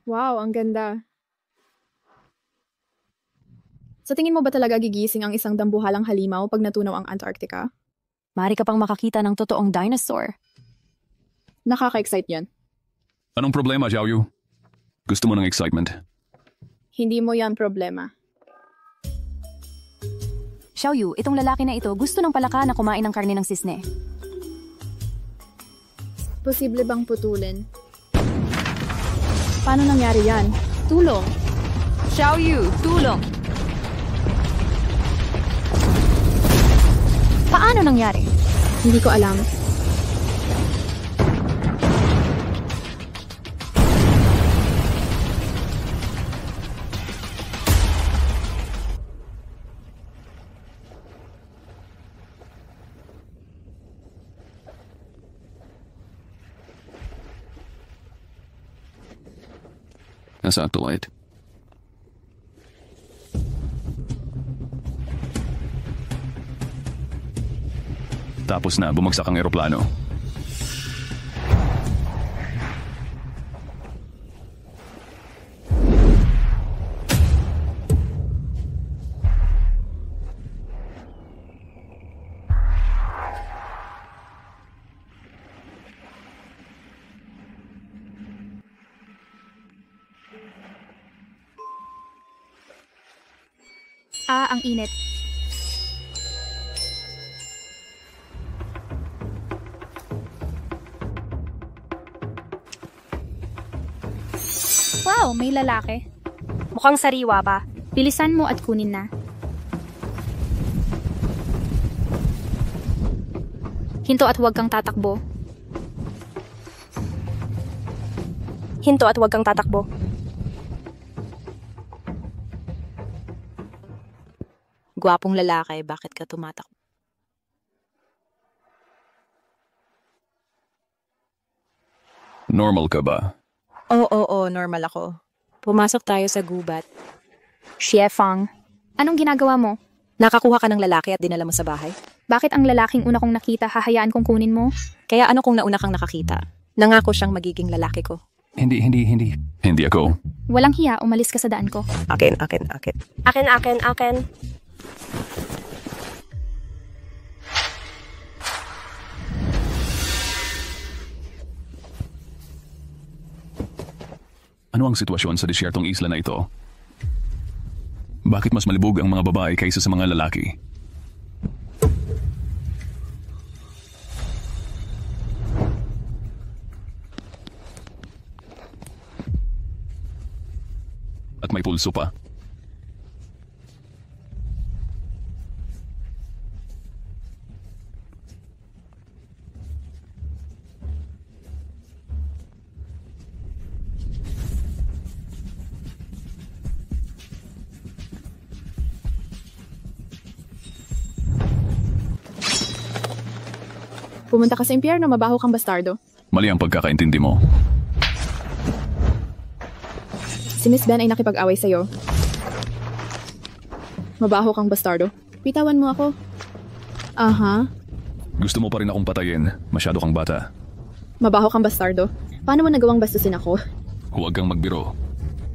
Wow, ang ganda. Sa tingin mo ba talaga gigising ang isang dambuhalang halimaw pag natunaw ang Antarctica? Maaari ka pang makakita ng totoong dinosaur. Nakaka-excite yan. Anong problema, Xiaoyu? Gusto mo ng excitement? Hindi mo yan problema. Xiaoyu, itong lalaki na ito gusto ng palaka na kumain ng karne ng sisne. Posible bang putulin? Paano nangyari yan? Tulong! Xiaoyu, tulong! Paano nangyari? Hindi ko alam. Nasa Octolite. Tapos na, bumagsak ang eroplano. Ang init. Wow, may lalaki. Mukhang sariwa pa. Bilisan mo at kunin na. Hinto at huwag kang tatakbo. Hinto at huwag kang tatakbo. Gwapong lalaki, bakit ka tumatakbo? Normal ka ba? Oo, normal ako. Pumasok tayo sa gubat. Xiefang, anong ginagawa mo? Nakakuha ka ng lalaki at dinala mo sa bahay? Bakit ang lalaking una kong nakita hahayaan kong kunin mo? Kaya ano kung nauna kang nakakita? Nangako siyang magiging lalaki ko. Hindi. Hindi ako. Walang hiya, umalis ka sa daan ko. Akin. Akin. Ano ang sitwasyon sa disyertong isla na ito? Bakit mas malibog ang mga babae kaysa sa mga lalaki? At may pulso pa. Pumunta ka sa impyerno, mabaho kang bastardo. Mali ang pagkakaintindi mo. Si Miss Ben ay nakipag-away sa'yo. Mabaho kang bastardo. Pitawan mo ako. Aha. Gusto mo pa rin akong patayin. Masyado kang bata. Mabaho kang bastardo. Paano mo nagawang bastusin ako? Huwag kang magbiro.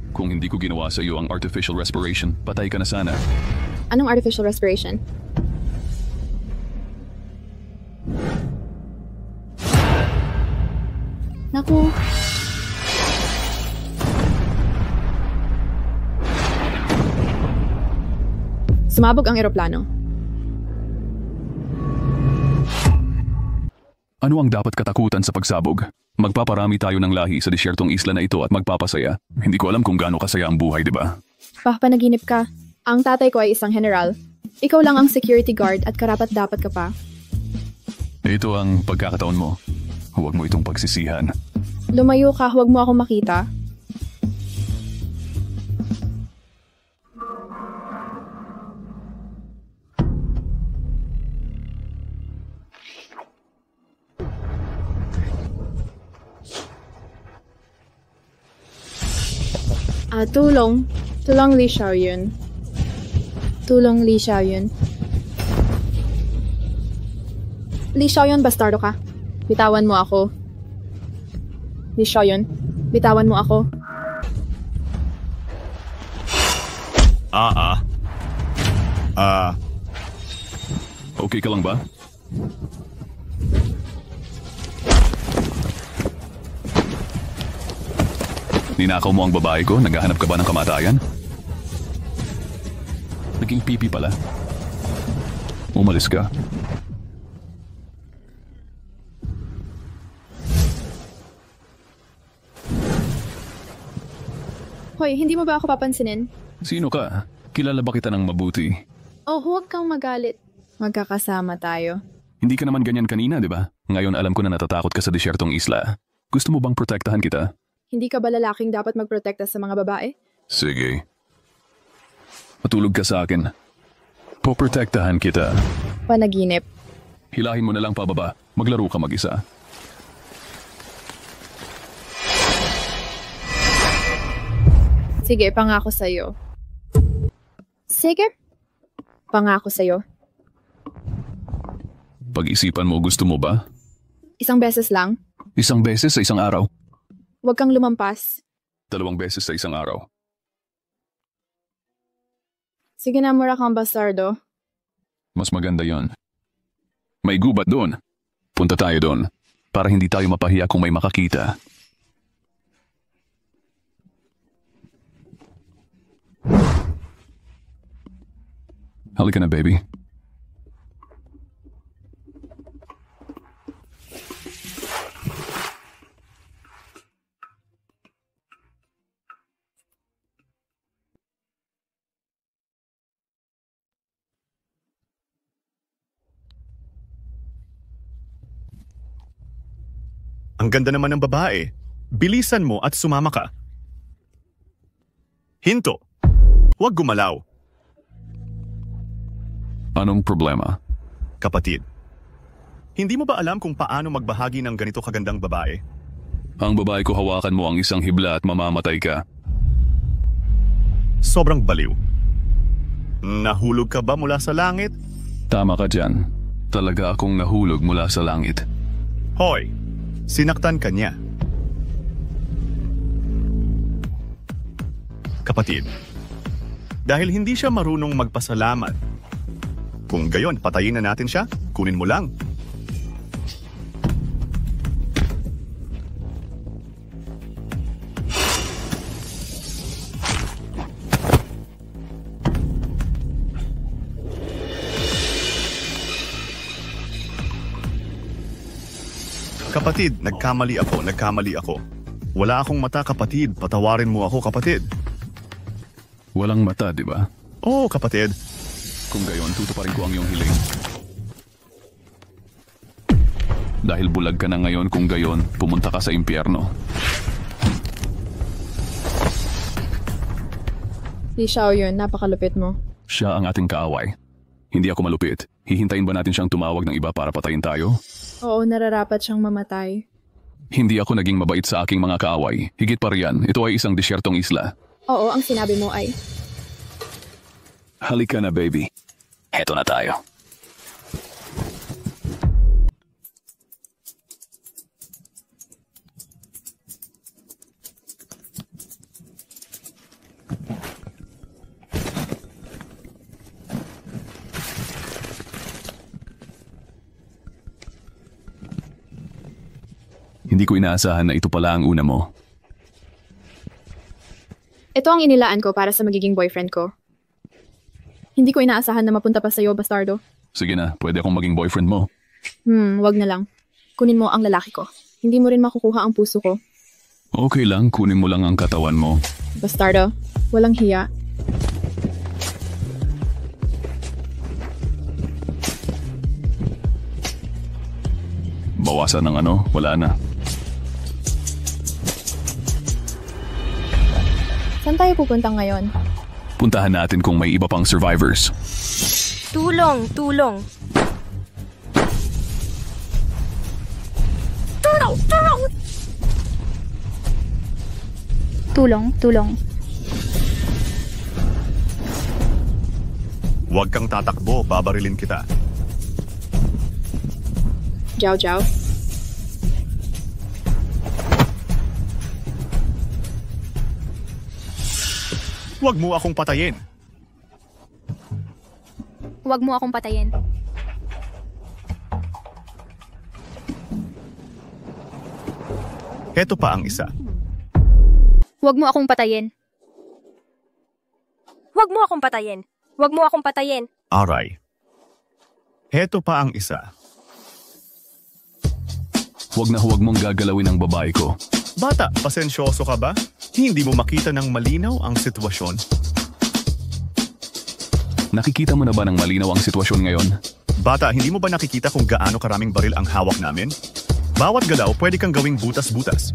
Kung hindi ko ginawa sa iyo ang artificial respiration, patay ka na sana. Anong artificial respiration? Naku. Sumabog ang eroplano. Ano ang dapat katakutan sa pagsabog? Magpaparami tayo ng lahi sa disyertong isla na ito at magpapasaya. Hindi ko alam kung gaano kasaya ang buhay, di ba? Panaginip ka. Ang tatay ko ay isang general. Ikaw lang ang security guard at karapat-dapat ka pa. Ito ang pagkakataon mo. Huwag mo itong pagsisihan. Lumayo ka, huwag mo ako makita. Tulong. Tulong Li Xiaoyun. Tulong Li Xiaoyun. Li Xiaoyun, bastardo ka. Bitawan mo ako. Li Xiaoyun, bitawan mo ako. Okay ka lang ba? Ninakaw mo ang babae ko? Naghahanap ka ba ng kamatayan? Naging pipi pala. Umalis ka. Hoy, hindi mo ba ako papansinin? Sino ka? Kilala ba kita ng mabuti? Oh, huwag kang magalit. Magkakasama tayo. Hindi ka naman ganyan kanina, di ba? Ngayon alam ko na natatakot ka sa desyertong isla. Gusto mo bang protektahan kita? Hindi ka ba lalaking dapat magprotekta sa mga babae? Sige. Matulog ka sa akin. Poprotektahan kita. Panaginip. Hilahin mo na lang pababa. Maglaro ka mag-isa. Sige, pangako sa'yo. Sige. Pangako sa'yo. Pag-isipan mo, gusto mo ba? Isang beses lang. Isang beses sa isang araw. Huwag kang lumampas. 2 beses sa isang araw. Sige na, mura kang bastardo. Mas maganda yon. May gubat doon. Punta tayo doon. Para hindi tayo mapahiya kung may makakita. Halika na, baby. Ang ganda naman ng babae. Bilisan mo at sumama ka. Hinto. Huwag gumalaw. Anong problema? Kapatid, hindi mo ba alam kung paano magbahagi ng ganito kagandang babae? Ang babae ko hawakan mo ang isang hibla at mamamatay ka. Sobrang baliw. Nahulog ka ba mula sa langit? Tama ka dyan. Talaga akong nahulog mula sa langit. Hoy, sinaktan ka niya. Kapatid, dahil hindi siya marunong magpasalamat, kung gayon, patayin na natin siya, kunin mo lang. Kapatid, nagkamali ako. Wala akong mata, kapatid. Patawarin mo ako, kapatid. Walang mata, di ba? Oo, kapatid. Kung gayon, tutuparin ko ang iyong hiling. Dahil bulag ka na ngayon, kung gayon, pumunta ka sa impyerno. Si Xiao Yun, napakalupit mo. Siya ang ating kaaway. Hindi ako malupit. Hihintayin ba natin siyang tumawag ng iba para patayin tayo? Oo, nararapat siyang mamatay. Hindi ako naging mabait sa aking mga kaaway. Higit pa riyan, ito ay isang desyertong isla. Oo, ang sinabi mo ay... Halika na, baby. Heto na tayo. Hindi ko inaasahan na ito pala ang una mo. Ito ang inilaan ko para sa magiging boyfriend ko. Hindi ko inaasahan na mapunta pa sa'yo, bastardo. Sige na, pwede akong maging boyfriend mo. Wag na lang. Kunin mo ang lalaki ko. Hindi mo rin makukuha ang puso ko. Okay lang, kunin mo lang ang katawan mo. Bastardo, walang hiya. Bawasan ng wala na. Saan tayo pupunta ngayon? Puntahan natin kung may iba pang survivors. Tulong! Tulong! Tulong. Huwag kang tatakbo, babarilin kita. Jiao Jiao. Huwag mo akong patayin. Huwag mo akong patayin. Heto pa ang isa. Huwag mo akong patayin. Huwag mo akong patayin. Huwag mo akong patayin. Aray. Heto pa ang isa. Huwag mong gagalawin ang babae ko. Bata, pasensyoso ka ba? Hindi mo makita ng malinaw ang sitwasyon. Nakikita mo na ba ng malinaw ang sitwasyon ngayon? Bata, hindi mo ba nakikita kung gaano karaming baril ang hawak namin? Bawat galaw pwede kang gawing butas-butas.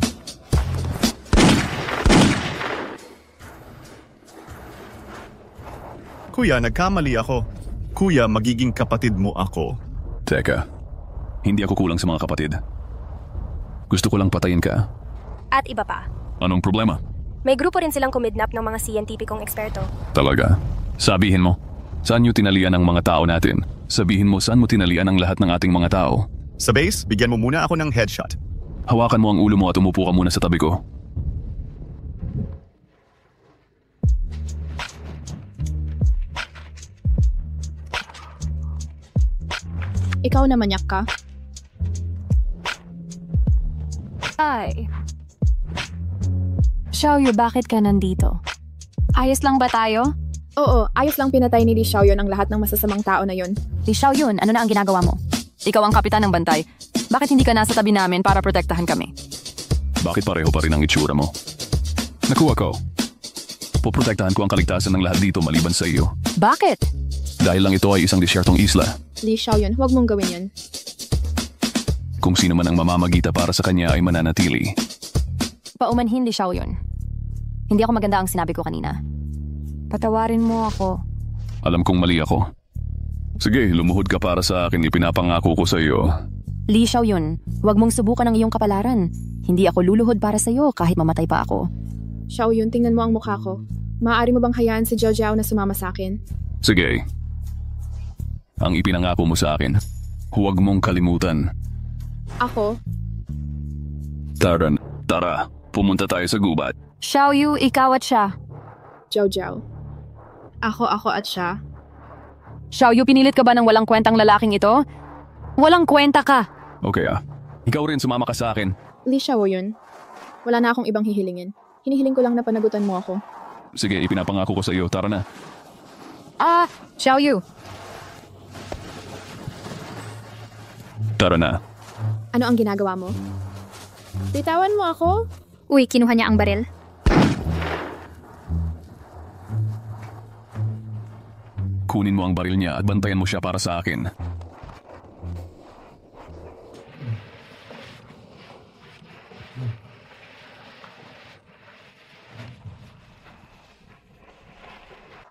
Kuya, nagkamali ako. Kuya, magiging kapatid mo ako. Teka, hindi ako kulang sa mga kapatid. Gusto ko lang patayin ka. At iba pa. Anong problema? May grupo rin silang kumidnap ng mga siyentipikong eksperto. Talaga? Sabihin mo, saan nyo tinalian ang mga tao natin? Sabihin mo saan mo tinalian ang lahat ng ating mga tao? Sa base, bigyan mo muna ako ng headshot. Hawakan mo ang ulo mo at umupo ka muna sa tabi ko. Ikaw na manyak ka? Ay. Xiaoyu, bakit ka nandito? Ayos lang ba tayo? Oo, ayos lang pinatay ni Li Xiaoyun ang lahat ng masasamang tao na yun. Li Xiaoyun, ano na ang ginagawa mo? Ikaw ang kapitan ng bantay. Bakit hindi ka nasa tabi namin para protektahan kami? Bakit pareho pa rin ang itsura mo? Nakuha ko. Poprotektahan ko ang kaligtasan ng lahat dito maliban sa iyo. Bakit? Dahil lang ito ay isang disyertong isla. Li Xiaoyun, huwag mong gawin yun. Kung sino man ang mamamagita para sa kanya ay mananatili. Paumanhin, Li Xiaoyun. Hindi ako maganda ang sinabi ko kanina. Patawarin mo ako. Alam kong mali ako. Sige, lumuhod ka para sa akin. Ipinapangako ko sa iyo. Li Xiaoyun, huwag mong subukan ang iyong kapalaran. Hindi ako luluhod para sa iyo kahit mamatay pa ako. Xiaoyun, tingnan mo ang mukha ko. Maaari mo bang hayaan si Jiao Jiao na sumama sa akin? Sige. Ang ipinangako mo sa akin, huwag mong kalimutan. Ako? Tara, pumunta tayo sa gubat. Xiaoyu, ikaw at siya. Jiao Jiao. Ako at siya. Xiaoyu, pinilit ka ba ng walang kwentang lalaking ito? Walang kwenta ka! Okay Ikaw rin sumama ka sa akin. Li Xiaoyun, wala na akong ibang hihilingin. Hinihiling ko lang na panagutan mo ako. Sige, ipinapangako ko sa iyo. Tara na. Xiaoyu. Tara na. Ano ang ginagawa mo? Bitawan mo ako? Uy, kinuha niya ang baril. Kunin mo ang baril niya at bantayan mo siya para sa akin.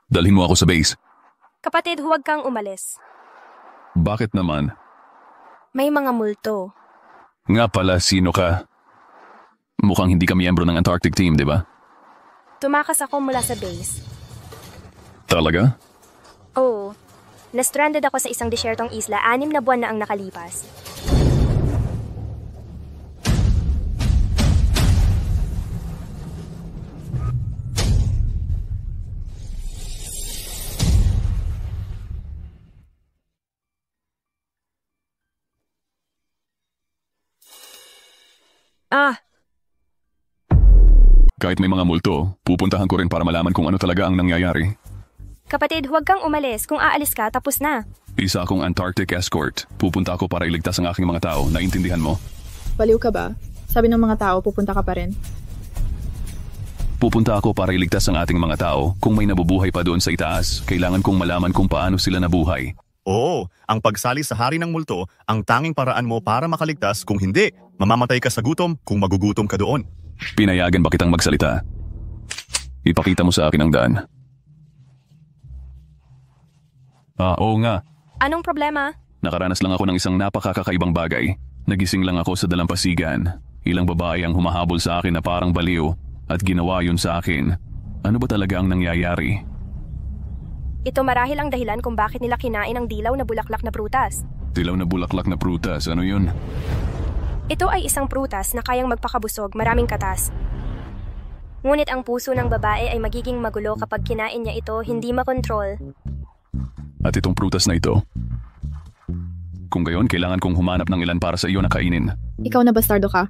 Dalhin mo ako sa base. Kapatid, huwag kang umalis. Bakit naman? May mga multo. Nga pala, sino ka? Mukhang hindi ka miyembro ng Antarctic team, di ba? Tumakas ako mula sa base. Talaga? Oo. Na-stranded ako sa isang disyertong isla 6 na buwan na ang nakalipas. Kahit may mga multo, pupuntahan ko rin para malaman kung ano talaga ang nangyayari. Kapatid, huwag kang umalis. Kung aalis ka, tapos na. Isa akong Antarctic escort. Pupunta ako para iligtas ang aking mga tao. Naintindihan mo? Baliw ka ba? Sabi ng mga tao, pupunta ka pa rin. Pupunta ako para iligtas ang ating mga tao. Kung may nabubuhay pa doon sa itaas, kailangan kong malaman kung paano sila nabuhay. Oo, ang pagsali sa hari ng multo, ang tanging paraan mo para makaligtas. Kung hindi, mamamatay ka sa gutom kung magugutom ka doon. Pinayagan ba kitang magsalita? Ipakita mo sa akin ang daan. Oo nga. Anong problema? Nakaranas lang ako ng isang napakakakaibang bagay. Nagising lang ako sa dalampasigan. Ilang babae ang humahabol sa akin na parang baliw at ginawa yun sa akin. Ano ba talaga ang nangyayari? Ito marahil ang dahilan kung bakit nila kinain ang dilaw na bulaklak na prutas. Dilaw na bulaklak na prutas, ano yun? Ito ay isang prutas na kayang magpakabusog, maraming katas. Ngunit ang puso ng babae ay magiging magulo kapag kinain niya ito hindi makontrol. At itong prutas na ito. Kung gayon, kailangan kong humanap ng ilan para sa iyo na kainin. Ikaw na bastardo ka.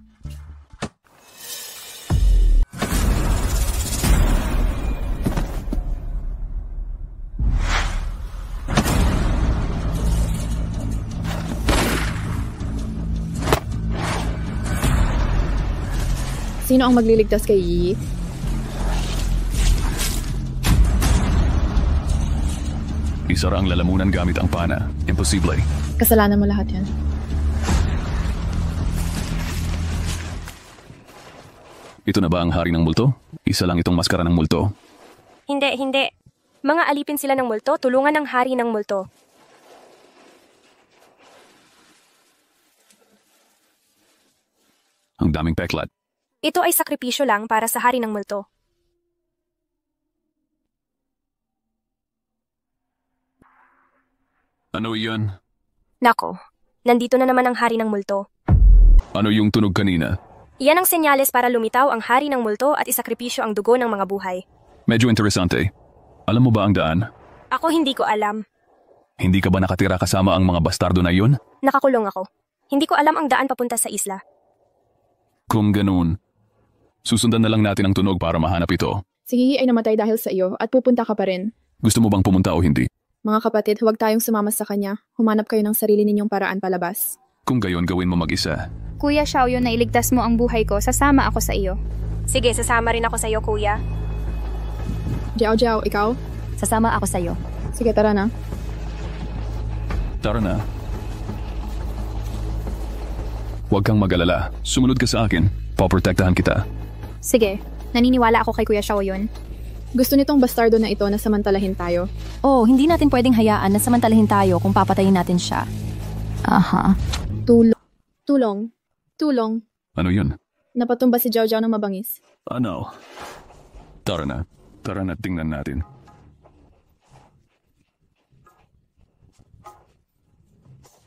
Sino ang magliligtas kay Yi? Isara ang lalamunan gamit ang pana. Imposible. Kasalanan mo lahat yan. Ito na ba ang hari ng multo? Isa lang itong maskara ng multo. Hindi, hindi. Mga alipin sila ng multo, tulungan ng hari ng multo. Ang daming peklat. Ito ay sakripisyo lang para sa hari ng multo. Ano iyan? Nako, nandito na naman ang hari ng multo. Ano yung tunog kanina? Iyan ang senyales para lumitaw ang hari ng multo at isakripisyo ang dugo ng mga buhay. Medyo interesante. Alam mo ba ang daan? Ako hindi ko alam. Hindi ka ba nakatira kasama ang mga bastardo na iyon? Nakakulong ako. Hindi ko alam ang daan papunta sa isla. Kung ganoon, susundan na lang natin ang tunog para mahanap ito. Si Yi ay namatay dahil sa iyo at pupunta ka pa rin. Gusto mo bang pumunta o hindi? Mga kapatid, huwag tayong sumama sa kanya. Humanap kayo ng sarili ninyong paraan palabas. Kung gayon, gawin mo mag-isa. Kuya Xiaoyun, na iligtas mo ang buhay ko, sasama ako sa iyo. Sige, sasama rin ako sa iyo, kuya. Jiao Jiao, ikaw? Sasama ako sa'yo. Sige, tara na. Tara na. Huwag kang mag-alala. Sumunod ka sa akin. Poprotektahan kita. Sige, naniniwala ako kay Kuya Xiaoyun. Gusto nitong bastardo na ito na samantalahin tayo. Oh, hindi natin pwedeng hayaan na samantalahin tayo kung papatayin natin siya. Aha. Tulong. Tulong. Ano yun? Napatumba si Jiao Jiao ng mabangis. Ano? Tara na. Tara na, tingnan natin.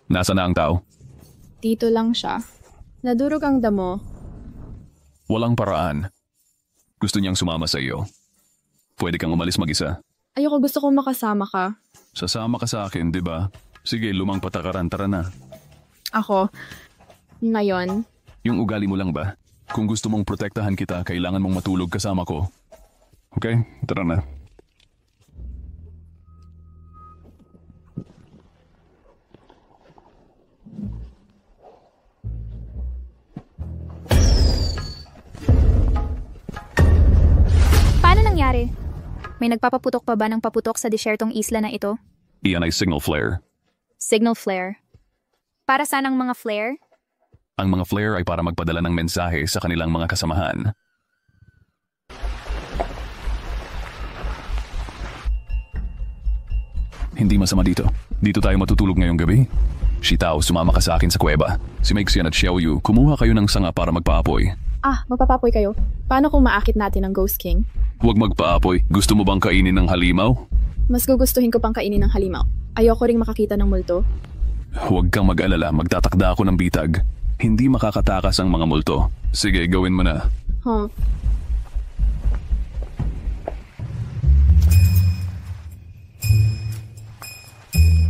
Nasaan na ang tao? Dito lang siya. Nadurog ang damo. Walang paraan. Gusto niyang sumama sa iyo. Pwede kang umalis mag-isa. Ayoko, gusto kong makasama ka. Sasama ka sa akin, di ba? Sige, lumang patakaran, tara na. Ako. Ngayon. Yung ugali mo lang ba? Kung gusto mong protektahan kita, kailangan mong matulog kasama ko. Okay, tara na. Paano nangyari? May nagpapaputok pa ba ng paputok sa disyertong isla na ito? Iyan ay signal flare. Signal flare. Para saan ang mga flare? Ang mga flare ay para magpadala ng mensahe sa kanilang mga kasamahan. Hindi masama dito. Dito tayo matutulog ngayong gabi. Shitao, sumama ka sa akin sa kuweba. Si Meixian at Xiaoyu, kumuha kayo ng sanga para magpaapoy. Magpapapoy kayo. Paano kung maakit natin ang Ghost King? Huwag magpaapoy. Gusto mo bang kainin ng halimaw? Mas gugustuhin ko pang kainin ng halimaw. Ayoko ring makakita ng multo. Huwag kang mag-alala. Magtatakda ako ng bitag. Hindi makakatakas ang mga multo. Sige, gawin mo na.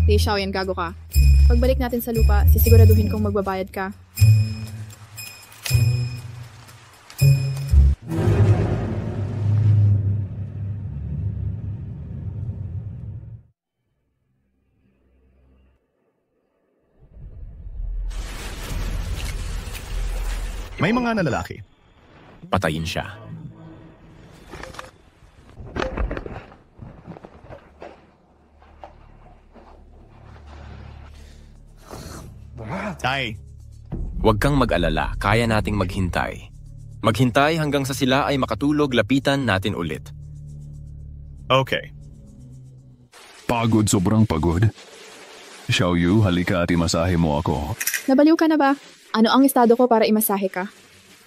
Di Xiaoyan, gago ka. Pagbalik natin sa lupa, sisiguraduhin kong magbabayad ka. May mga nalalaki. Patayin siya. Tay, Huwag kang mag-alala, kaya nating maghintay. Maghintay hanggang sa sila ay makatulog, lapitan natin ulit. okay. Pagod, sobrang pagod. Xiaoyu, halika at imasahe mo ako. Nabaliw ka na ba? Ano ang estado ko para imasahe ka?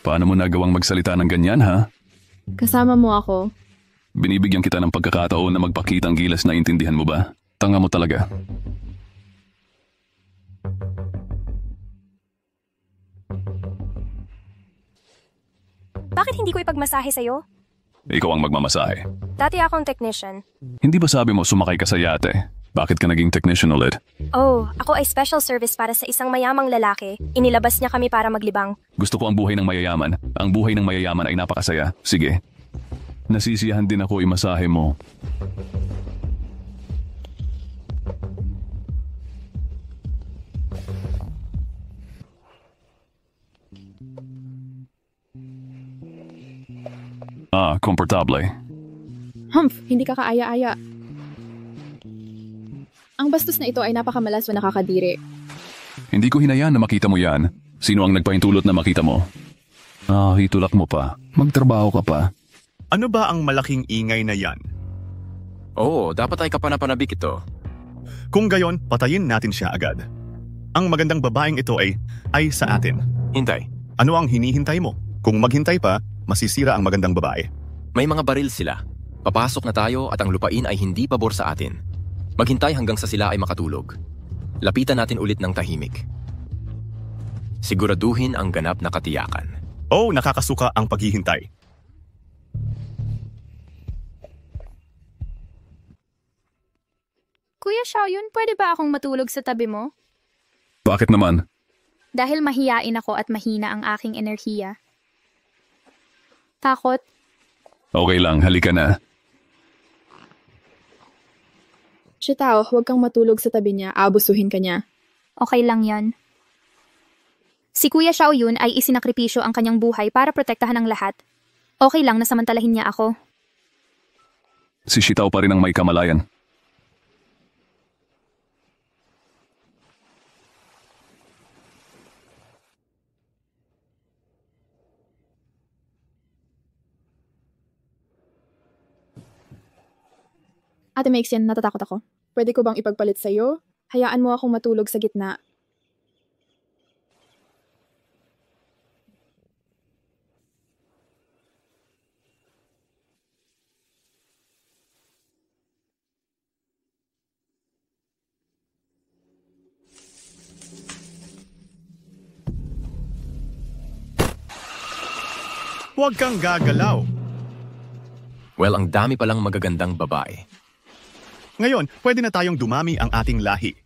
Paano mo nagawang magsalita ng ganyan, ha? Kasama mo ako. Binibigyan kita ng pagkakataon na magpakitang gilas na intindihan mo ba? Tanga mo talaga. Bakit hindi ko ipagmasahe sa'yo? Ikaw ang magmamasahe. Dati akong technician. Hindi ba sabi mo sumakay ka sa yate? Bakit ka naging technician ulit? Oh, ako ay special service para sa isang mayamang lalaki. Inilabas niya kami para maglibang. Gusto ko ang buhay ng mayayaman. Ang buhay ng mayayaman ay napakasaya. Sige. Nasisiyahan din ako imasahe mo. Komportable. Humph, hindi ka kaaya-aya. Ang bastos na ito ay napakamalas o nakakadiri. Hindi ko hinayaan na makita mo yan. Sino ang nagpahintulot na makita mo? Hitulak mo pa. Magtrabaho ka pa. Ano ba ang malaking ingay na yan? Oo, dapat ay kapanapanabik ito. Kung gayon, patayin natin siya agad. Ang magandang babaeng ito ay sa atin. Hintay. Ano ang hinihintay mo? Kung maghintay pa, masisira ang magandang babae. May mga baril sila. Papasok na tayo at ang lupain ay hindi pabor sa atin. Maghintay hanggang sa sila ay makatulog. Lapitan natin ulit ng tahimik. Siguraduhin ang ganap na katiyakan. Oh, nakakasuka ang paghihintay. Kuya Xiaoyun, pwede ba akong matulog sa tabi mo? Bakit naman? Dahil mahiyain ako at mahina ang aking enerhiya. Takot? Okay lang, halika na. Chitao, huwag kang matulog sa tabi niya. Abusuhin ka niya. Okay lang yan. Si Kuya Xiaoyun ay isinakripisyo ang kanyang buhay para protektahan ang lahat. Okay lang na samantalahin niya ako. Si Shitao pa rin ang may kamalayan. Ate Maxian, natatakot ako. Pwede ko bang ipagpalit sa'yo? Hayaan mo akong matulog sa gitna. Huwag kang gagalaw. Well, ang dami palang magagandang babae. Ngayon, pwede na tayong dumami ang ating lahi.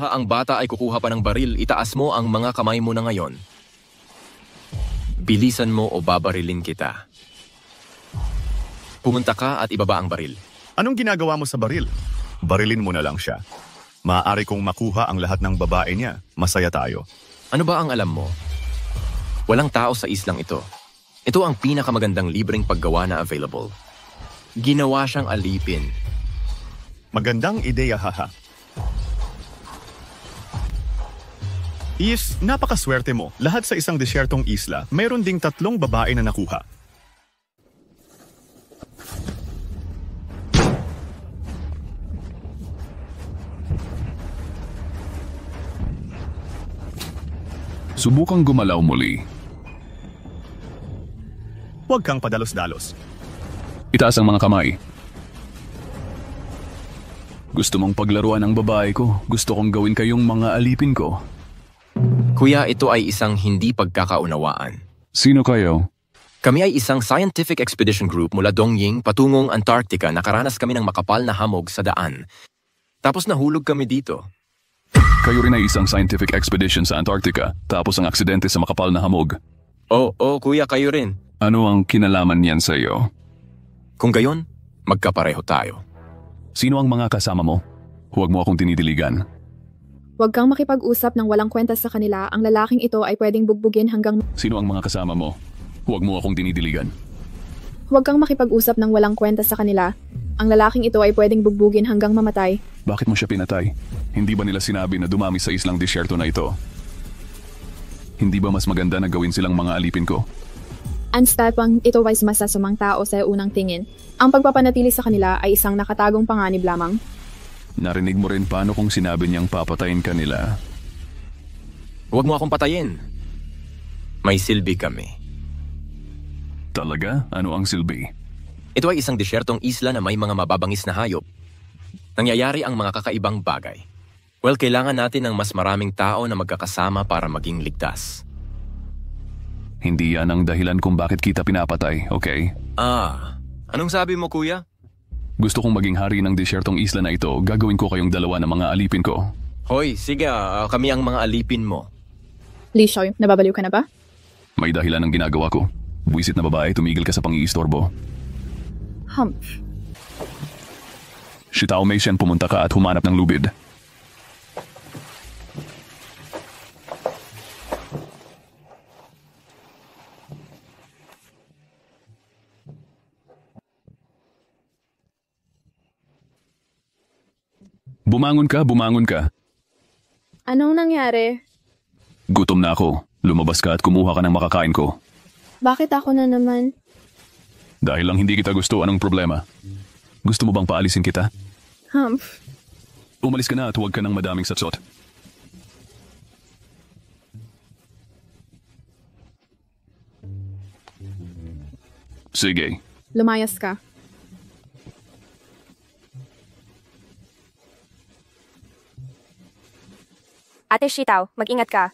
Ang bata ay kukuha pa ng baril. Itaas mo ang mga kamay mo na ngayon. Bilisan mo o babarilin kita. Pumunta ka at ibaba ang baril. Anong ginagawa mo sa baril? Barilin mo na lang siya. Maaari kong makuha ang lahat ng babae niya. Masaya tayo. Ano ba ang alam mo? Walang tao sa islang ito. Ito ang pinakamagandang libreng paggawa na available. Ginawa siyang alipin. Magandang ideya, haha. Napakaswerte mo. Lahat sa isang desyertong isla, mayroon ding 3 babae na nakuha. Subukang gumalaw muli. Huwag kang padalos-dalos. Itaas ang mga kamay. Gusto mong paglaruan ang babae ko. Gusto kong gawin kayong mga alipin ko. Kuya, ito ay isang hindi pagkakaunawaan. Sino kayo? Kami ay isang scientific expedition group mula Dongying patungong Antarctica. Nakaranas kami ng makapal na hamog sa daan. Tapos nahulog kami dito. Kayo rin ay isang scientific expedition sa Antarctica, tapos ang aksidente sa makapal na hamog. Oo, kuya, kayo rin. Ano ang kinalaman niyan sa iyo? Kung gayon, magkapareho tayo. Sino ang mga kasama mo? Huwag mo akong tinidiligan. Huwag kang makipag-usap ng walang kwenta sa kanila. Ang lalaking ito ay pwedeng bugbugin hanggang... Sino ang mga kasama mo? Huwag mo akong tinidiligan. Huwag kang makipag-usap ng walang kwenta sa kanila. Ang lalaking ito ay pwedeng bugbugin hanggang mamatay. Bakit mo siya pinatay? Hindi ba nila sinabi na dumami sa islang disyerto na ito? Hindi ba mas maganda na gawin silang mga alipin ko? Anstapang ito ay masasamang tao sa unang tingin. Ang pagpapanatili sa kanila ay isang nakatagong panganib lamang. Narinig mo rin paano kung sinabi niyang papatayin ka nila? Huwag mo akong patayin. May silbi kami. Talaga? Ano ang silbi? Ito ay isang disyertong isla na may mga mababangis na hayop. Nangyayari ang mga kakaibang bagay. Well, kailangan natin ng mas maraming tao na magkakasama para maging ligtas. Hindi yan ang dahilan kung bakit kita pinapatay, okay? Anong sabi mo, kuya? Gusto kong maging hari ng desyertong isla na ito. Gagawin ko kayong dalawa ng mga alipin ko. Hoy, sige, kami ang mga alipin mo. Li Xiaoyun, nababaliw ka na ba? May dahilan ng ginagawa ko. Buwisit na babae, tumigil ka sa pang-iistorbo. Humph. Si Tao Mei Shen, pumunta ka at humanap ng lubid. Bumangon ka, bumangon ka. Anong nangyari? Gutom na ako. Lumabas ka at kumuha ka ng makakain ko. Bakit ako na naman? Dahil lang hindi kita gusto, anong problema? Gusto mo bang paalisin kita? Humph. Umalis ka na at huwag ka ng madaming satsot. Sige. Lumayas ka. Ate Shitaw, mag-ingat ka.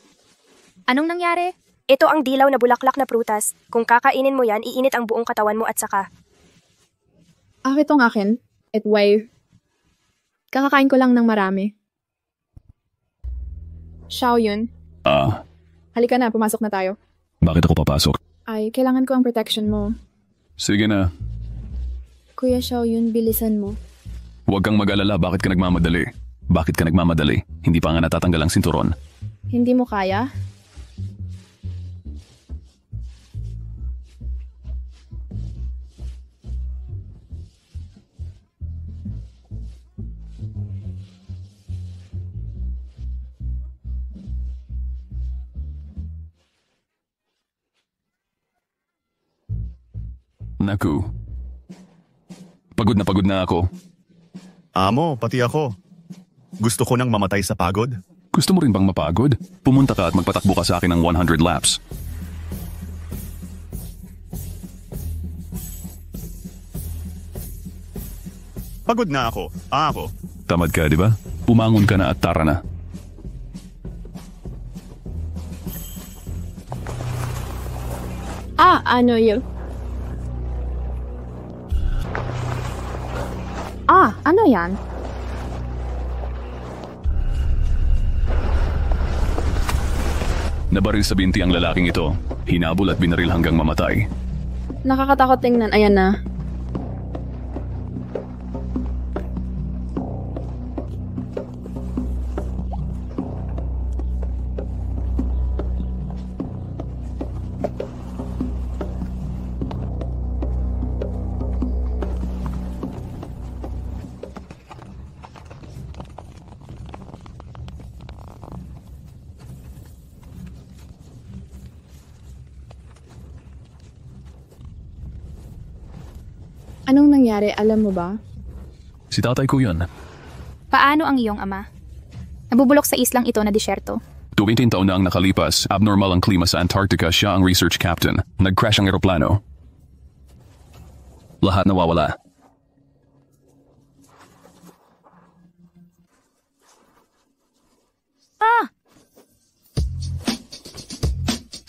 Anong nangyari? Ito ang dilaw na bulaklak na prutas. Kung kakainin mo yan, iinit ang buong katawan mo at saka. Itong akin. At why? Kakakain ko lang ng marami. Xiaoyun, halika na, pumasok na tayo. Bakit ako papasok? Ay, kailangan ko ang protection mo. Sige na. Kuya Xiaoyun, bilisan mo. Huwag kang mag-alala, bakit ka nagmamadali? Bakit ka nagmamadali? Hindi pa nga natatanggal ang sinturon. Hindi mo kaya? Naku. Pagod na ako. Amo, pati ako. Gusto ko nang mamatay sa pagod. Gusto mo rin bang mapagod? Pumunta ka at magpatakbo ka sa akin ng 100 laps. Pagod na ako. Ako. Tamad ka, di ba? Pumangon ka na at tara na. Ano yun? Ano yan? Nabaril sa binti ang lalaking ito. Hinabol at binaril hanggang mamatay. Nakakatakot tingnan. Ayan na. Anong nangyari? Alam mo ba? Si tatay ko yun. Paano ang iyong ama? Nabubulok sa islang ito na disyerto. 20 taon na ang nakalipas, abnormal ang klima sa Antarctica, siya ang research captain. Nag-crash ang eroplano. Lahat nawawala.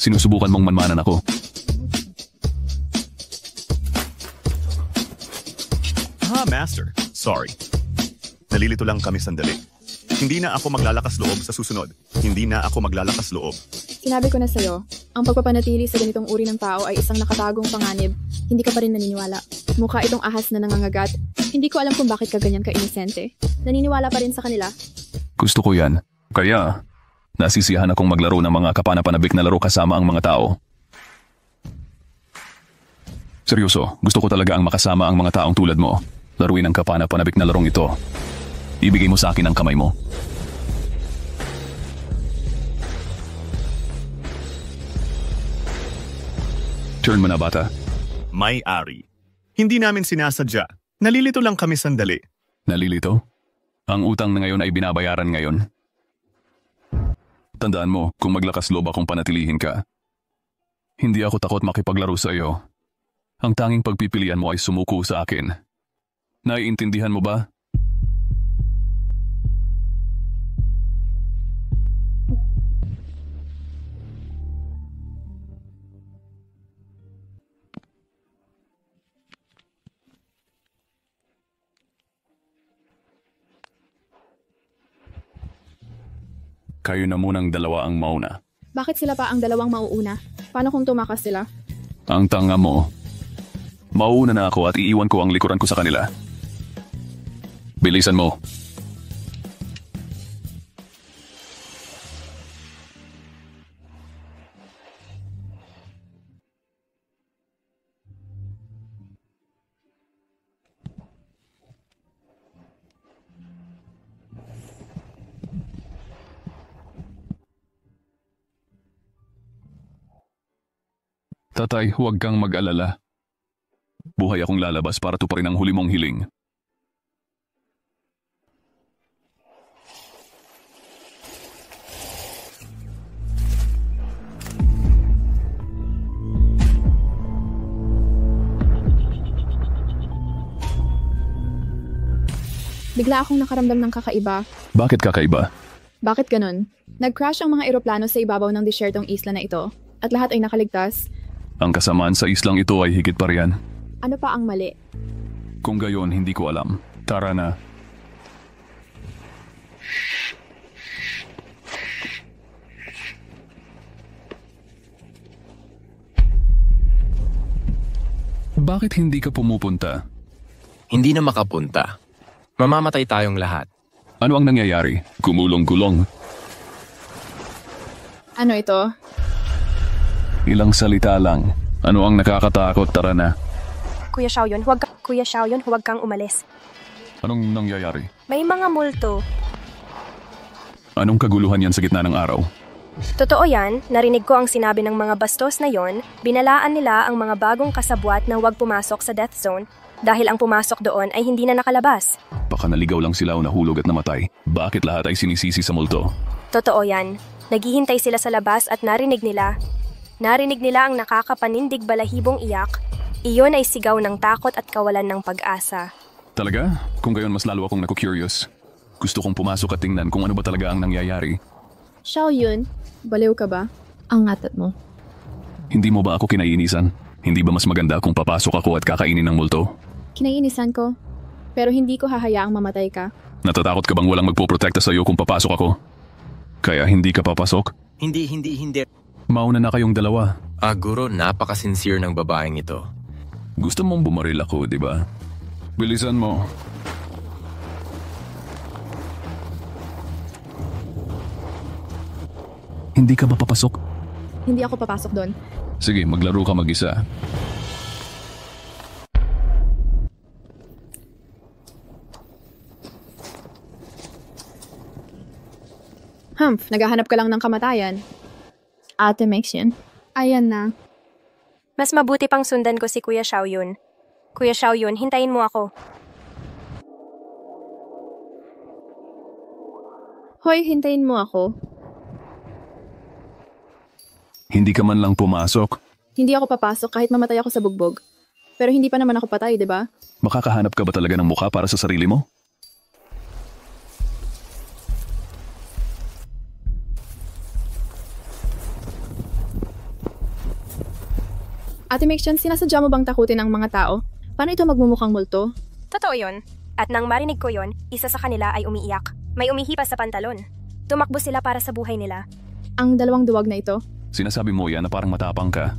Sinusubukan mong manmanan ako. Master. Sorry. Nalilito lang kami sandali. Hindi na ako maglalakas loob sa susunod. Hindi na ako maglalakas loob. Sinabi ko na sa'yo, ang pagpapanatili sa ganitong uri ng tao ay isang nakatagong panganib. Hindi ka pa rin naniniwala. Mukha itong ahas na nangangagat. Hindi ko alam kung bakit ka ganyan ka-inosente. Naniniwala pa rin sa kanila. Gusto ko yan. Kaya, nasisiyahan akong maglaro ng mga kapanapanabik na laro kasama ang mga tao. Seryoso, gusto ko talaga ang makasama ang mga taong tulad mo. Laruin ang kapana-panabik na larong ito. Ibigay mo sa akin ang kamay mo. Turn mo na, bata. May-ari. Hindi namin sinasadya. Nalilito lang kami sandali. Nalilito? Ang utang na ngayon ay binabayaran ngayon. Tandaan mo, kung maglakas loob akong panatilihin ka. Hindi ako takot makipaglaro sa iyo. Ang tanging pagpipilian mo ay sumuko sa akin. Naiintindihan mo ba? Kayo na munang dalawa ang mauna. Bakit sila pa ang dalawang mauuna? Paano kung tumakas sila? Ang tanga mo. Mauuna na ako at iiwan ko ang likuran ko sa kanila. Bilisan mo. Tatay, huwag kang mag-alala. Buhay akong lalabas para tuparin ang huli mong hiling. Bigla akong nakaramdam ng kakaiba. Bakit kakaiba? Bakit ganun? Nag-crash ang mga eroplano sa ibabaw ng disyertong isla na ito at lahat ay nakaligtas. Ang kasamaan sa islang ito ay higit pa riyan. Ano pa ang mali? Kung gayon, hindi ko alam. Tara na. Bakit hindi ka pumupunta? Hindi na makapunta. Mamamatay tayong lahat. Ano ang nangyayari? Gumulong-gulong. Ano ito? Ilang salita lang. Ano ang nakakatakot? Tara na. Kuya Xiaoyun, huwag kang umalis. Anong nangyayari? May mga multo. Anong kaguluhan yan sa gitna ng araw? Totoo yan, narinig ko ang sinabi ng mga bastos na yon, binalaan nila ang mga bagong kasabwat na huwag pumasok sa death zone dahil ang pumasok doon ay hindi na nakalabas. Baka naligaw lang sila o nahulog at namatay. Bakit lahat ay sinisisi sa multo? Totoo yan. Naghihintay sila sa labas at narinig nila ang nakakapanindig balahibong iyak. Iyon ay sigaw ng takot at kawalan ng pag-asa. Talaga? Kung gayon mas lalo akong naku-curious. Gusto kong pumasok at tingnan kung ano ba talaga ang nangyayari. Xiaoyun, baliw ka ba? Ang ngatat mo. Hindi mo ba ako kinaiinisan? Hindi ba mas maganda kung papasok ako at kakainin ng multo? Kinaiinisan ko. Pero hindi ko hahayaang mamatay ka. Natatakot ka bang walang magpoprotekta sa iyo kung papasok ako? Kaya hindi ka papasok? Hindi. Mauna na kayong dalawa. Guro, napaka-sincere ng babaeng ito. Gusto mong bumaril ako, di ba? Bilisan mo. Hindi ka ba papasok? Hindi ako papasok doon. Sige, maglaro ka mag-isa. Naghahanap ka lang ng kamatayan. Ate Mexian. Ayan na. Mas mabuti pang sundan ko si Kuya Xiaoyun. Kuya Xiaoyun, hintayin mo ako. Hoy, hintayin mo ako. Hindi ka man lang pumasok. Hindi ako papasok kahit mamatay ako sa bugbog. Pero hindi pa naman ako patay, di ba? Makakahanap ka ba talaga ng mukha para sa sarili mo? Ate Mexian, sinasadya mo bang takutin ang mga tao? Paano ito magmumukhang multo? Totoo yun. At nang marinig ko yon, isa sa kanila ay umiiyak. May umihipas sa pantalon. Tumakbo sila para sa buhay nila. Ang dalawang duwag na ito? Sinasabi mo yan na parang matapang ka.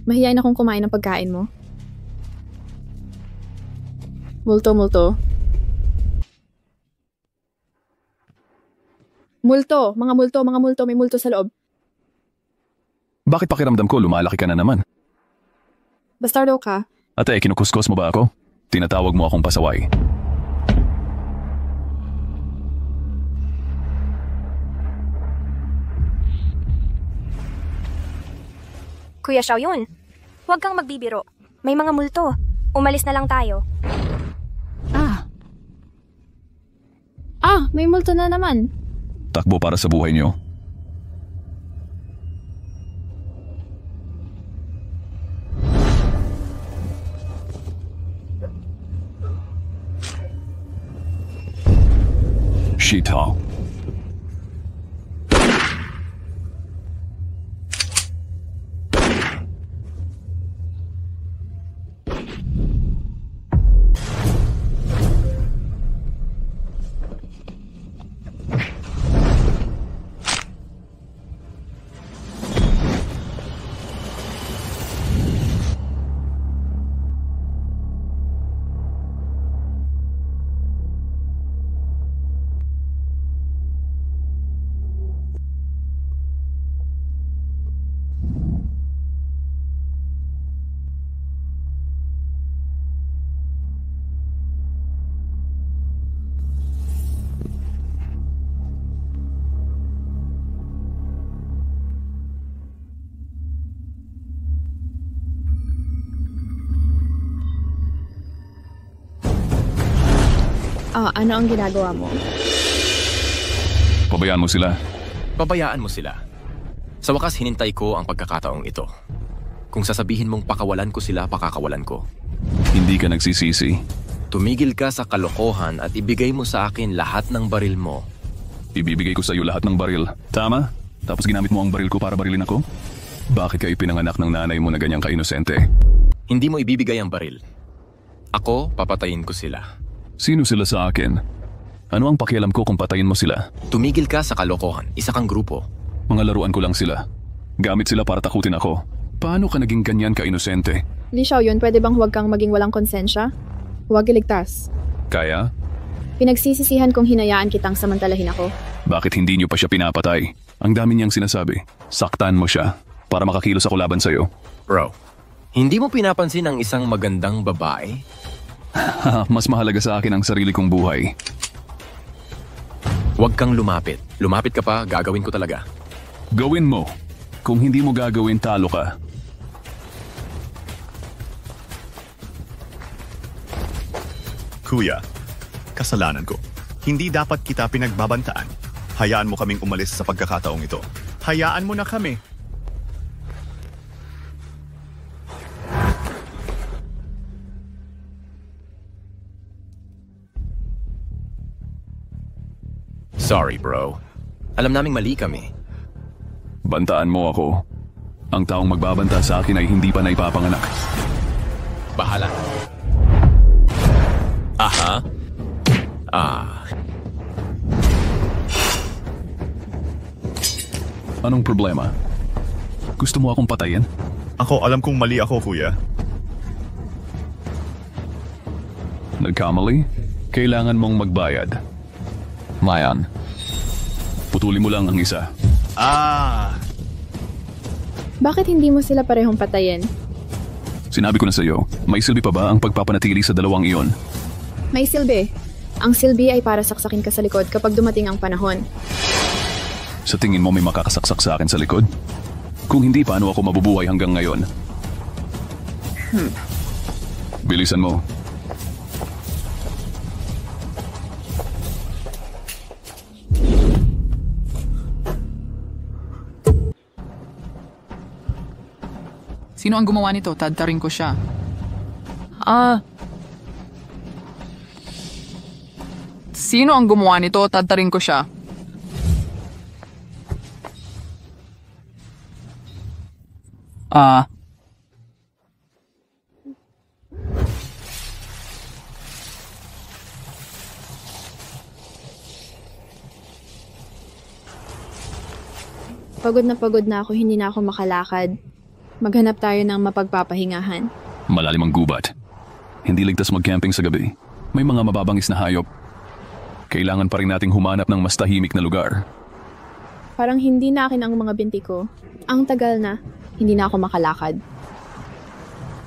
Mahihayin akong kumain ng pagkain mo. Multo. Multo, mga multo, may multo sa loob. Bakit pakiramdam ko lumalaki ka na naman? Bastardo ka. Ate, kinukuskos mo ba ako? Tinatawag mo akong pasaway. Kuya Xiaoyun, huwag kang magbibiro. May mga multo. Umalis na lang tayo. May multo na naman. Takbo para sa buhay niyo. Shito. Ano ang ginagawa mo? Pabayaan mo sila. Pabayaan mo sila. Sa wakas, hinintay ko ang pagkakataong ito. Kung sasabihin mong pakawalan ko sila, pakakawalan ko. Hindi ka nagsisisi. Tumigil ka sa kalokohan at ibigay mo sa akin lahat ng baril mo. Ibibigay ko sa iyo lahat ng baril. Tama? Tapos ginamit mo ang baril ko para barilin ako? Bakit ka ipinanganak ng nanay mo na ganyang kainosente? Hindi mo ibibigay ang baril. Ako, papatayin ko sila. Sino sila sa akin? Ano ang pakialam ko kung patayin mo sila? Tumigil ka sa kalokohan. Isa kang grupo. Mga laruan ko lang sila. Gamit sila para takutin ako. Paano ka naging ganyan ka-inosente? Li Xiaoyun, pwede bang huwag kang maging walang konsensya? Huwag iligtas. Kaya? Pinagsisisihan kong hinayaan kitang samantalahin ako. Bakit hindi niyo pa siya pinapatay? Ang dami niyang sinasabi. Saktan mo siya para makakilos ako laban sa'yo. Bro, hindi mo pinapansin ang isang magandang babae? Mas mahalaga sa akin ang sarili kong buhay. Huwag kang lumapit. Lumapit ka pa, gagawin ko talaga. Gawin mo. Kung hindi mo gagawin, talo ka. Kuya, kasalanan ko. Hindi dapat kita pinagbabantaan. Hayaan mo kaming umalis sa pagkakataong ito. Hayaan mo na kami. Sorry, bro. Alam naming mali kami. Bantaan mo ako. Ang taong magbabanta sa akin ay hindi pa naipapanganak. Bahala. Aha. Anong problema? Gusto mo akong patayin? Alam kong mali ako, kuya. Nagkamali? Kailangan mong magbayad. Mayan. Putulin mo lang ang isa. Bakit hindi mo sila parehong patayin? Sinabi ko na sa iyo, may silbi pa ba ang pagpapanatili sa dalawang iyon? May silbi. Ang silbi ay para saksakin ka sa likod kapag dumating ang panahon. Sa tingin mo may makakasaksak sa akin sa likod? Kung hindi, paano ako mabubuhay hanggang ngayon? Bilisan mo. Sino ang gumawa nito? Tadtarin ko siya. Sino ang gumawa nito? Tadtarin ko siya. Pagod na ako, hindi na ako makalakad. Maghanap tayo ng mapagpapahingahan. Malalim ang gubat. Hindi ligtas mag-camping sa gabi. May mga mababangis na hayop. Kailangan pa rin nating humanap ng mas tahimik na lugar. Parang hindi na akin ang mga binti ko. Ang tagal na, hindi na ako makalakad.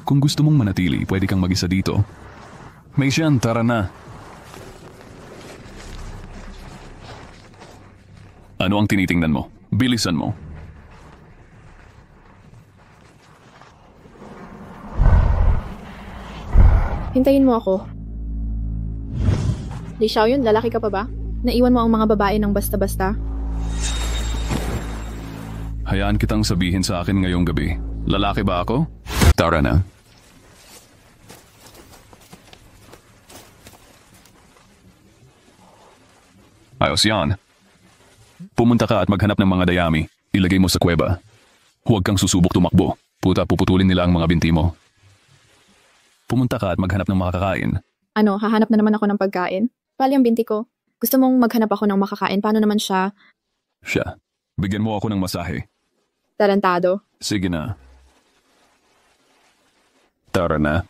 Kung gusto mong manatili, pwede kang mag-isa dito. May siyan, tara na. Ano ang tinitingnan mo? Bilisan mo. Hintayin mo ako. Li Xiaoyun, lalaki ka pa ba? Naiwan mo ang mga babae ng basta-basta? Hayaan kitang sabihin sa akin ngayong gabi. Lalaki ba ako? Tara na. Ayos yan. Pumunta ka at maghanap ng mga dayami. Ilagay mo sa kuweba. Huwag kang susubok tumakbo. Puta, puputulin nila ang mga binti mo. Pumunta ka at maghanap ng makakain. Ano, hahanap na naman ako ng pagkain? Pali ang binti ko. Gusto mong maghanap ako ng makakain. Paano naman siya? Siya. Bigyan mo ako ng masahe. Tarantado. Sige na. Tara na.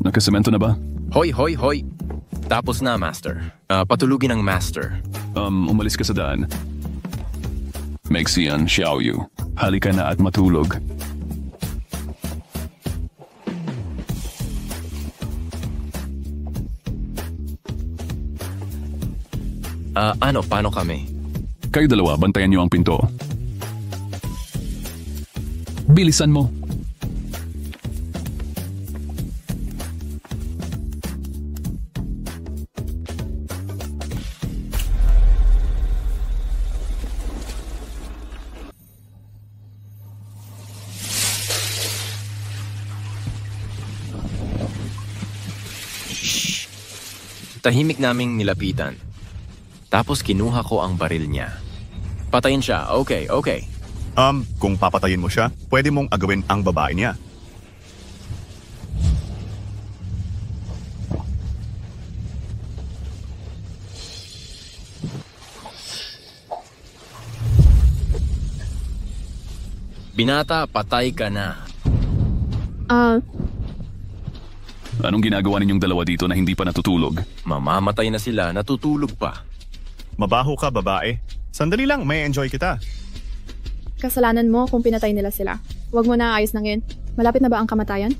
Nakasemento na ba? Hoy, hoy, hoy. Tapos na, Master. Patulugin ang Master. Umalis ka sa daan. Mexian, Xiaoyu. Halika na at matulog. Paano kami? Kayo dalawa, bantayan niyo ang pinto. Bilisan mo. Tahimik naming nilapitan. Tapos kinuha ko ang baril niya. Patayin siya. Okay. Kung papatayin mo siya, pwede mong agawin ang babae niya. Binata, patay ka na. Anong ginagawa ninyong dalawa dito na hindi pa natutulog? Mamamatay na sila, natutulog pa. Mabaho ka, babae. Sandali lang, may enjoy kita. Kasalanan mo kung pinatay nila sila. Huwag mo na ayos na ngayon. Malapit na ba ang kamatayan?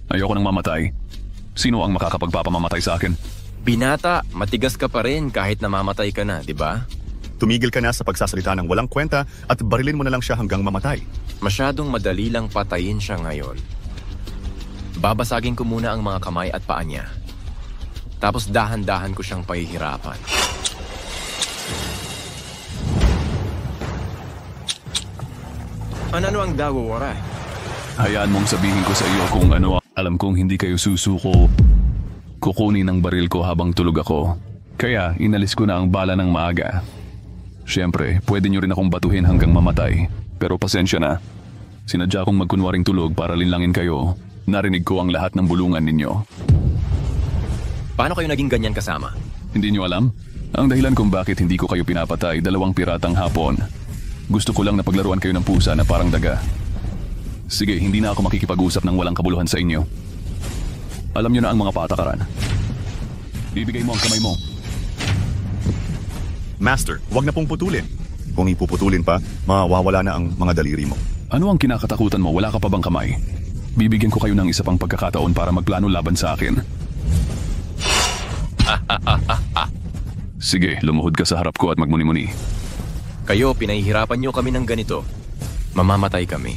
Ayoko nang mamatay. Sino ang makakapagpapamamatay sa akin? Binata, matigas ka pa rin kahit namamatay ka na, di ba? Tumigil ka na sa pagsasalita ng walang kwenta at barilin mo na lang siya hanggang mamatay. Masyadong madali lang patayin siya ngayon. Babasagin ko muna ang mga kamay at paa niya. Tapos dahan-dahan ko siyang pahihirapan. Ano ang dawawara? Hayaan mong sabihin ko sa iyo kung ano. Alam kong hindi kayo susuko. Kukunin ang baril ko habang tulog ako. Kaya inalis ko na ang bala ng maaga. Siyempre, pwede nyo rin akong batuhin hanggang mamatay. Pero pasensya na. Sinadya kong magkunwaring tulog para linlangin kayo. Narinig ko ang lahat ng bulungan ninyo. Paano kayo naging ganyan kasama? Hindi nyo alam? Ang dahilan kung bakit hindi ko kayo pinapatay, 2 piratang hapon. Gusto ko lang na paglaruan kayo ng pusa na parang daga. Sige, hindi na ako makikipag-usap ng walang kabuluhan sa inyo. Alam nyo na ang mga patakaran. Bibigay mo ang kamay mo. Master, wag na pong putulin. Kung ipuputulin pa, mawawala na ang mga daliri mo. Ano ang kinakatakutan mo? Wala ka pa bang kamay? Bibigyan ko kayo ng isa pang pagkakataon para magplano laban sa akin. Sige, lumuhod ka sa harap ko at magmuni-muni. Kayo, pinahihirapan niyo kami ng ganito. Mamamatay kami.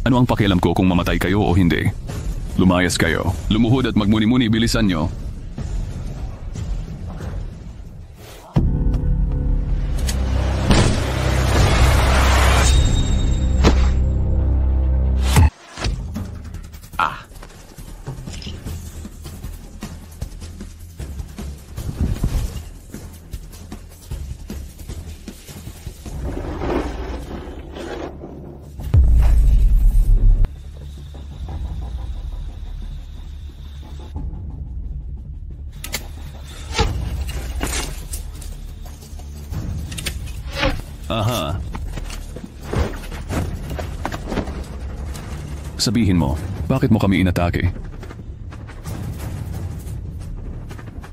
Ano ang pakialam ko kung mamatay kayo o hindi? Lumayas kayo. Lumuhod at magmuni-muni, bilisan nyo. Aha. Sabihin mo, bakit mo kami inatake?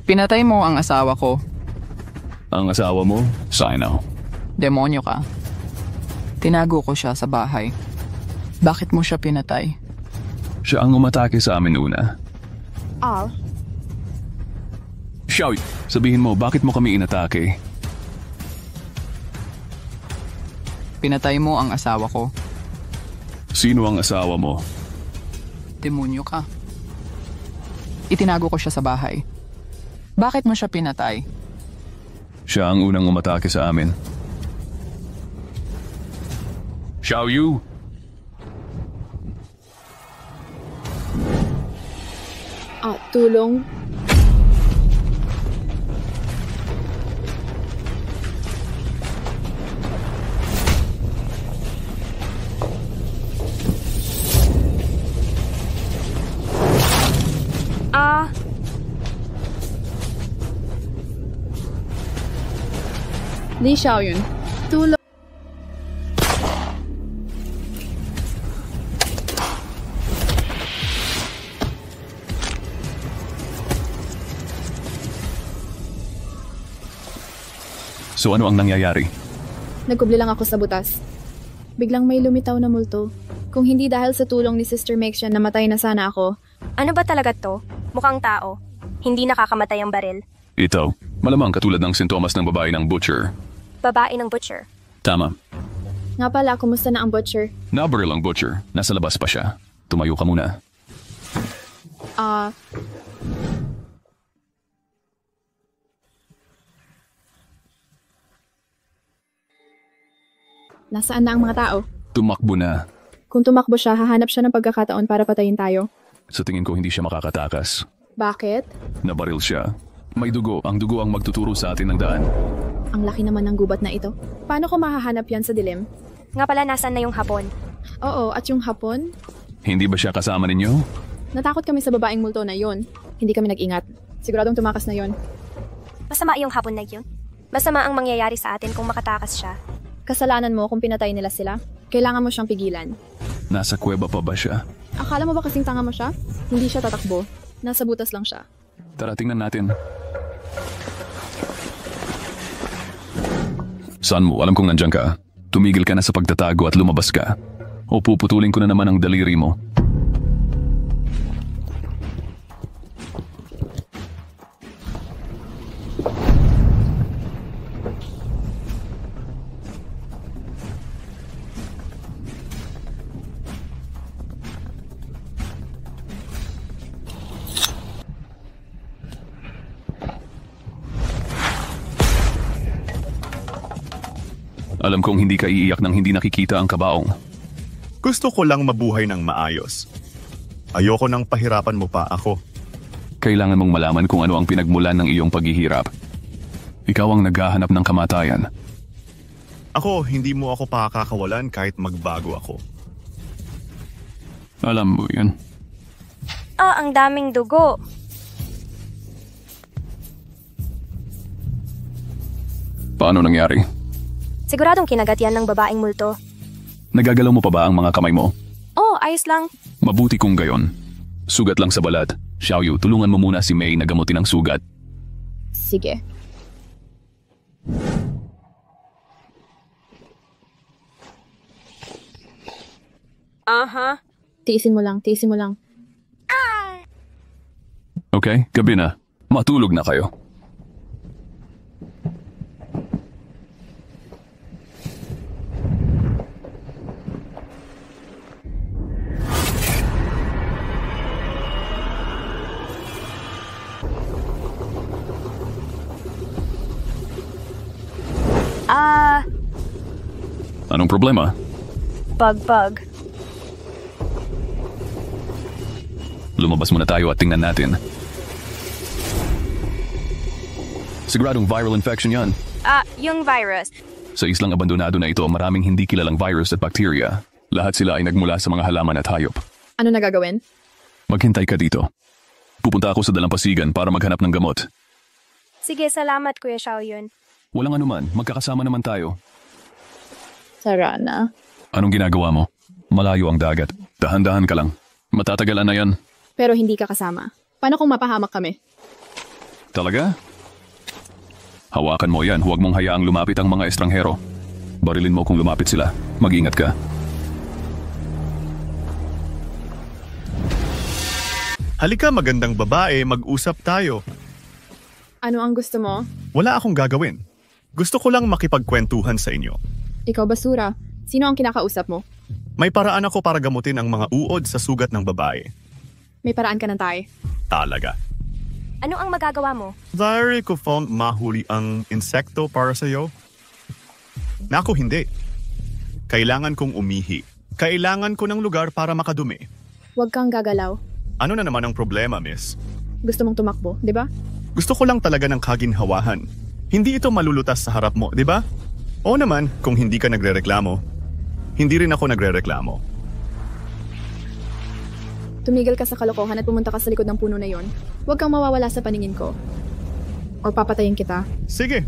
Pinatay mo ang asawa ko. Ang asawa mo? Sino? Demonyo ka. Tinago ko siya sa bahay. Bakit mo siya pinatay? Siya ang umatake sa amin una. Al, Xiao, sabihin mo, bakit mo kami inatake? Pinatay mo ang asawa ko. Sino ang asawa mo? Demonyo ka. Itinago ko siya sa bahay. Bakit mo siya pinatay? Siya ang unang umatake sa amin. Xiao Yu! Tulong. Li Xiaoyun. Tulong. So ano ang nangyayari? Nagkubli lang ako sa butas. Biglang may lumitaw na multo. Kung hindi dahil sa tulong ni Sister Mexia, namatay na sana ako. Ano ba talaga to? Mukhang tao. Hindi nakakamatay ang baril. Ito, malamang katulad ng sintomas ng babae ng butcher. Babae ng butcher. Tama. Nga pala, kumusta na ang butcher? Nabaril ang butcher. Nasa labas pa siya. Tumayo ka muna. Nasaan na ang mga tao? Tumakbo na. Kung tumakbo siya, hahanap siya ng pagkakataon para patayin tayo. Sa tingin ko hindi siya makakatakas. Bakit? Nabaril siya. May dugo. Ang dugo ang magtuturo sa atin ng daan. Ang laki naman ng gubat na ito. Paano ko mahahanap yan sa dilim? Nga pala, nasan na yung hapon? Oo, at yung hapon? Hindi ba siya kasama ninyo? Natakot kami sa babaeng multo na yon. Hindi kami nag-ingat. Siguradong tumakas na yon. Masama yung hapon na yun. Masama ang mangyayari sa atin kung makatakas siya. Kasalanan mo kung pinatay nila sila. Kailangan mo siyang pigilan. Nasa kuweba pa ba siya? Akala mo ba kasing tanga mo siya? Hindi siya tatakbo. Nasa butas lang siya. Tara, tingnan natin. Saan mo? Alam kong nandyan ka. Tumigil ka na sa pagtatago at lumabas ka. O puputulin ko na naman ang daliri mo. Alam kong hindi ka iiyak nang hindi nakikita ang kabaong. Gusto ko lang mabuhay ng maayos. Ayoko nang pahirapan mo pa ako. Kailangan mong malaman kung ano ang pinagmulan ng iyong paghihirap. Ikaw ang naghahanap ng kamatayan. Ako, hindi mo ako pakakawalan kahit magbago ako. Alam mo yan. Ang daming dugo. Paano nangyari? Siguradong kinagat yan ng babaeng multo. Nagagalaw mo pa ba ang mga kamay mo? Oh, ayos lang. Mabuti kung gayon. Sugat lang sa balat. Xiaoyu, tulungan mo muna si Mei na gamutin ang sugat. Sige. Aha. Tiisin mo lang, tiisin mo lang. Okay, gabi na. Matulog na kayo. Anong problema? Bug. Lumabas muna tayo at tingnan natin. Siguradong viral infection yan. Yung virus. Sa islang abandonado na ito, maraming hindi kilalang virus at bacteria. Lahat sila ay nagmula sa mga halaman at hayop. Ano nagagawin? Maghintay ka dito. Pupunta ako sa dalampasigan para maghanap ng gamot. Sige, salamat Kuya Xiaoyun. Walang anuman, magkakasama naman tayo. Sarana. Anong ginagawa mo? Malayo ang dagat. Dahan-dahan ka lang. Matatagalan na yan. Pero hindi ka kasama. Paano kung mapahamak kami? Talaga? Hawakan mo yan. Huwag mong hayaang lumapit ang mga estranghero. Barilin mo kung lumapit sila. Mag-ingat ka. Halika magandang babae, mag-usap tayo. Ano ang gusto mo? Wala akong gagawin. Gusto ko lang makipagkwentuhan sa inyo. Ikaw basura. Sino ang kinakausap mo? May paraan ako para gamutin ang mga uod sa sugat ng babae. May paraan ka ng tayo. Talaga. Ano ang magagawa mo? Diary ko found mahuli ang insekto para sa'yo. Naku, hindi. Kailangan kong umihi. Kailangan ko ng lugar para makadumi. Huwag kang gagalaw. Ano na naman ang problema, miss? Gusto mong tumakbo, di ba? Gusto ko lang talaga ng kaginhawahan. Hindi ito malulutas sa harap mo, di ba? O naman, kung hindi ka nagrereklamo, hindi rin ako nagrereklamo. Tumigil ka sa kalokohan at pumunta ka sa likod ng puno na yon. Huwag kang mawawala sa paningin ko. Or papatayin kita. Sige.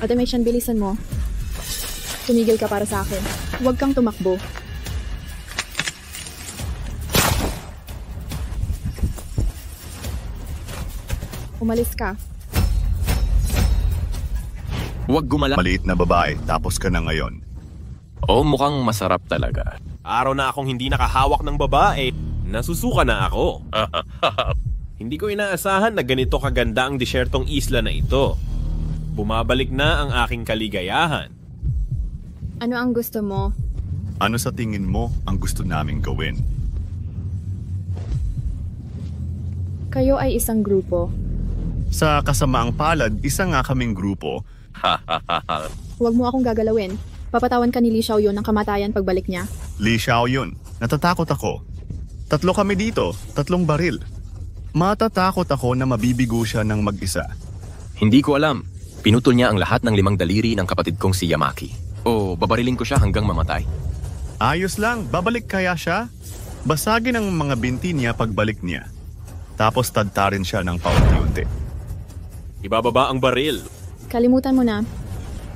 Automation, bilisan mo. Tumigil ka para sa akin. Huwag kang tumakbo. Umalis ka. Huwag gumala. Maliit na babae, tapos ka na ngayon. Oh, mukhang masarap talaga. Araw na akong hindi nakahawak ng babae. Nasusuka na ako. Hindi ko inaasahan na ganito kaganda ang disyertong isla na ito. Bumabalik na ang aking kaligayahan. Ano ang gusto mo? Ano sa tingin mo ang gusto naming gawin? Kayo ay isang grupo. Sa kasamaang palad, isa nga kaming grupo. Huwag mo akong gagalawin. Papatawan ka ni Li Xiaoyun ng kamatayan pagbalik niya. Li Xiaoyun, natatakot ako. 3 kami dito, 3 baril. Matatakot ako na mabibigo siya ng mag-isa. Hindi ko alam. Pinutol niya ang lahat ng 5 daliri ng kapatid kong si Yamaki. O babarilin ko siya hanggang mamatay. Ayos lang, babalik kaya siya? Basagin ang mga binti niya pagbalik niya. Tapos tadtarin siya ng paunti-unti. Ibababa ang baril. Kalimutan mo na.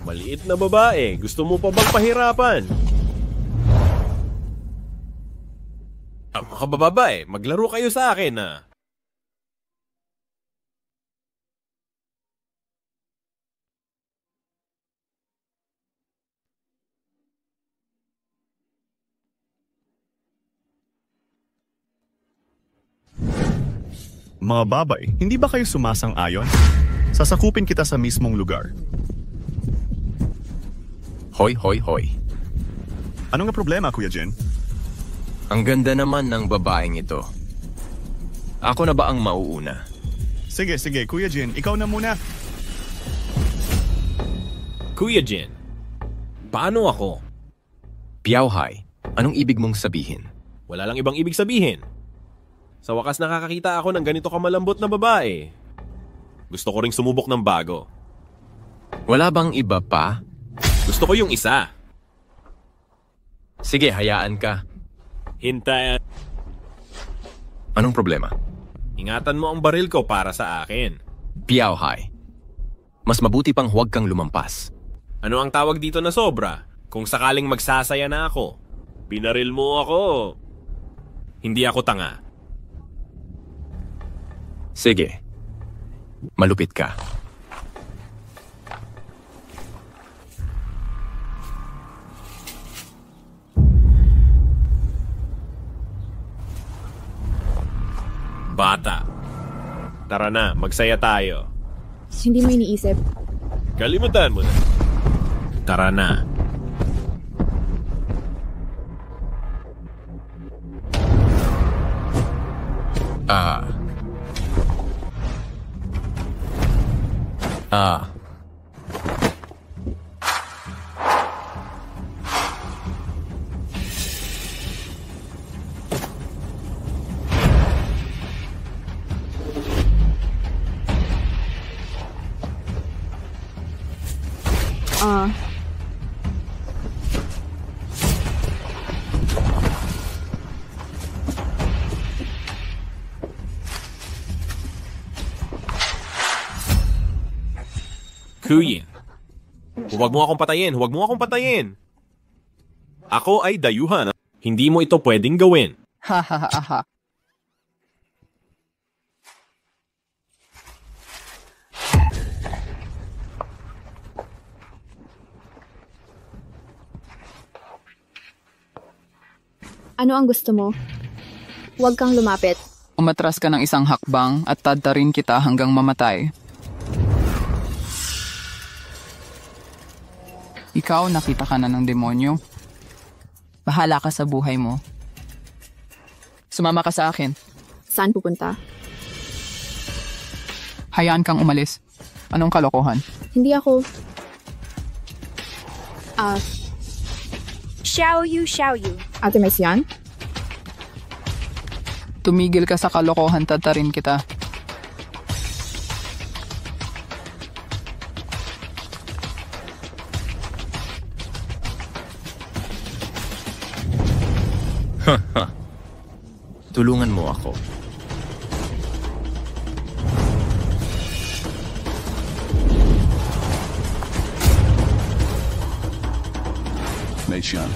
Maliit na babae. Gusto mo pa bang pahirapan? Mga babae, maglaro kayo sa akin ah. Mga babay, hindi ba kayo sumasang-ayon? Sasakupin kita sa mismong lugar. Hoy, hoy, hoy. Ano nga problema, Kuya Jin? Ang ganda naman ng babaeng ito. Ako na ba ang mauuna? Sige, Kuya Jin, ikaw na muna. Kuya Jin, paano ako? Piauhay, anong ibig mong sabihin? Wala lang ibang ibig sabihin. Sa wakas nakakakita ako ng ganito kamalambot na babae. Gusto ko ring sumubok ng bago. Wala bang iba pa? Gusto ko yung isa. Sige, hayaan ka. Hintay. Anong problema? Ingatan mo ang baril ko para sa akin. Piauhay, mas mabuti pang huwag kang lumampas. Ano ang tawag dito na sobra? Kung sakaling magsasaya na ako, binaril mo ako. Hindi ako tanga. Sige, malupit ka. Bata. Tara na, magsaya tayo. Hindi mo iniisip. Kalimutan mo na. Tara na. Kuyin. Huwag mo akong patayin. Huwag mo akong patayin. Ako ay dayuhan. Hindi mo ito pwedeng gawin. Ha ha ha ha. Ano ang gusto mo? Huwag kang lumapit. Umatras ka ng isang hakbang at tadtarin kita hanggang mamatay. Ikaw, nakita ka na ng demonyo. Bahala ka sa buhay mo. Sumama ka sa akin. Saan pupunta? Hayaan kang umalis. Anong kalokohan? Hindi ako... Xiaoyu. Ate Miss yan? Tumigil ka sa kalokohan, tatarin kita. Tulungan mo ako.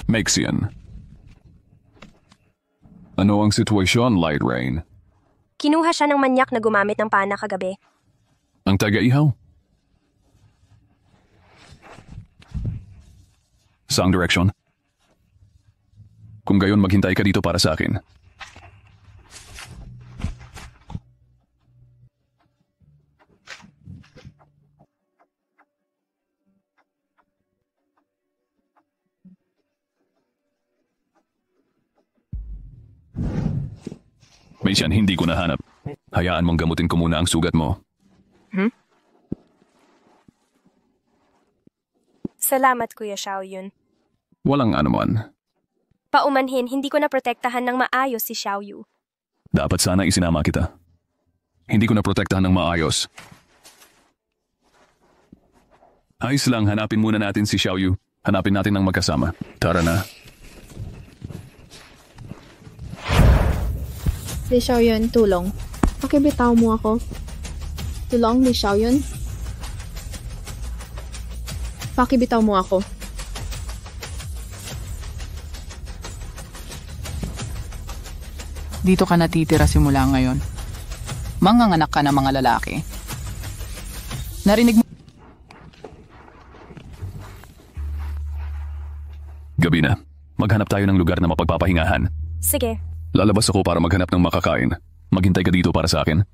Maxian. Ano ang sitwasyon, Light Rain? Kinuha siya ng manyak na gumamit ng pana kagabi. Ang taga-ihaw? Saang direksyon? Kung gayon maghintay ka dito para sa akin. Meixian, hindi ko nahanap. Hayaan mong gamutin ko muna ang sugat mo. Salamat, Kuya Xiaoyun. Walang anuman. Paumanhin, hindi ko na protektahan ng maayos si Xiaoyu. Dapat sana isinama kita. Hindi ko na protektahan ng maayos. Ayos lang, hanapin muna natin si Xiaoyu. Hanapin natin ng magkasama. Tara na. Li Xiaoyun, tulong. Pakibitaw mo ako. Tulong, Li Xiaoyun. Pakibitaw mo ako. Dito ka natitira simula ngayon. Manganganak ka ng mga lalaki. Narinig mo... Gabi na. Maghanap tayo ng lugar na mapagpapahingahan. Sige. Lalabas ako para maghanap ng makakain. Maghintay ka dito para sa akin.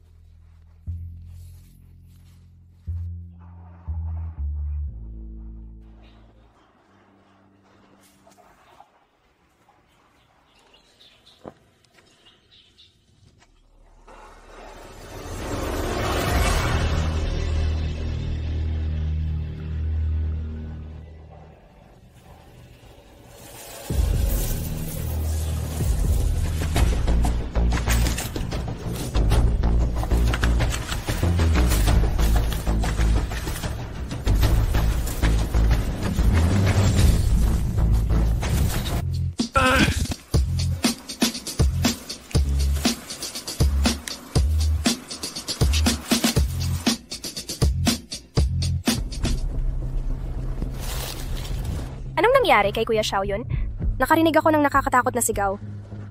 Anong nangyari kay Kuya Xiaoyun? Nakarinig ako ng nakakatakot na sigaw.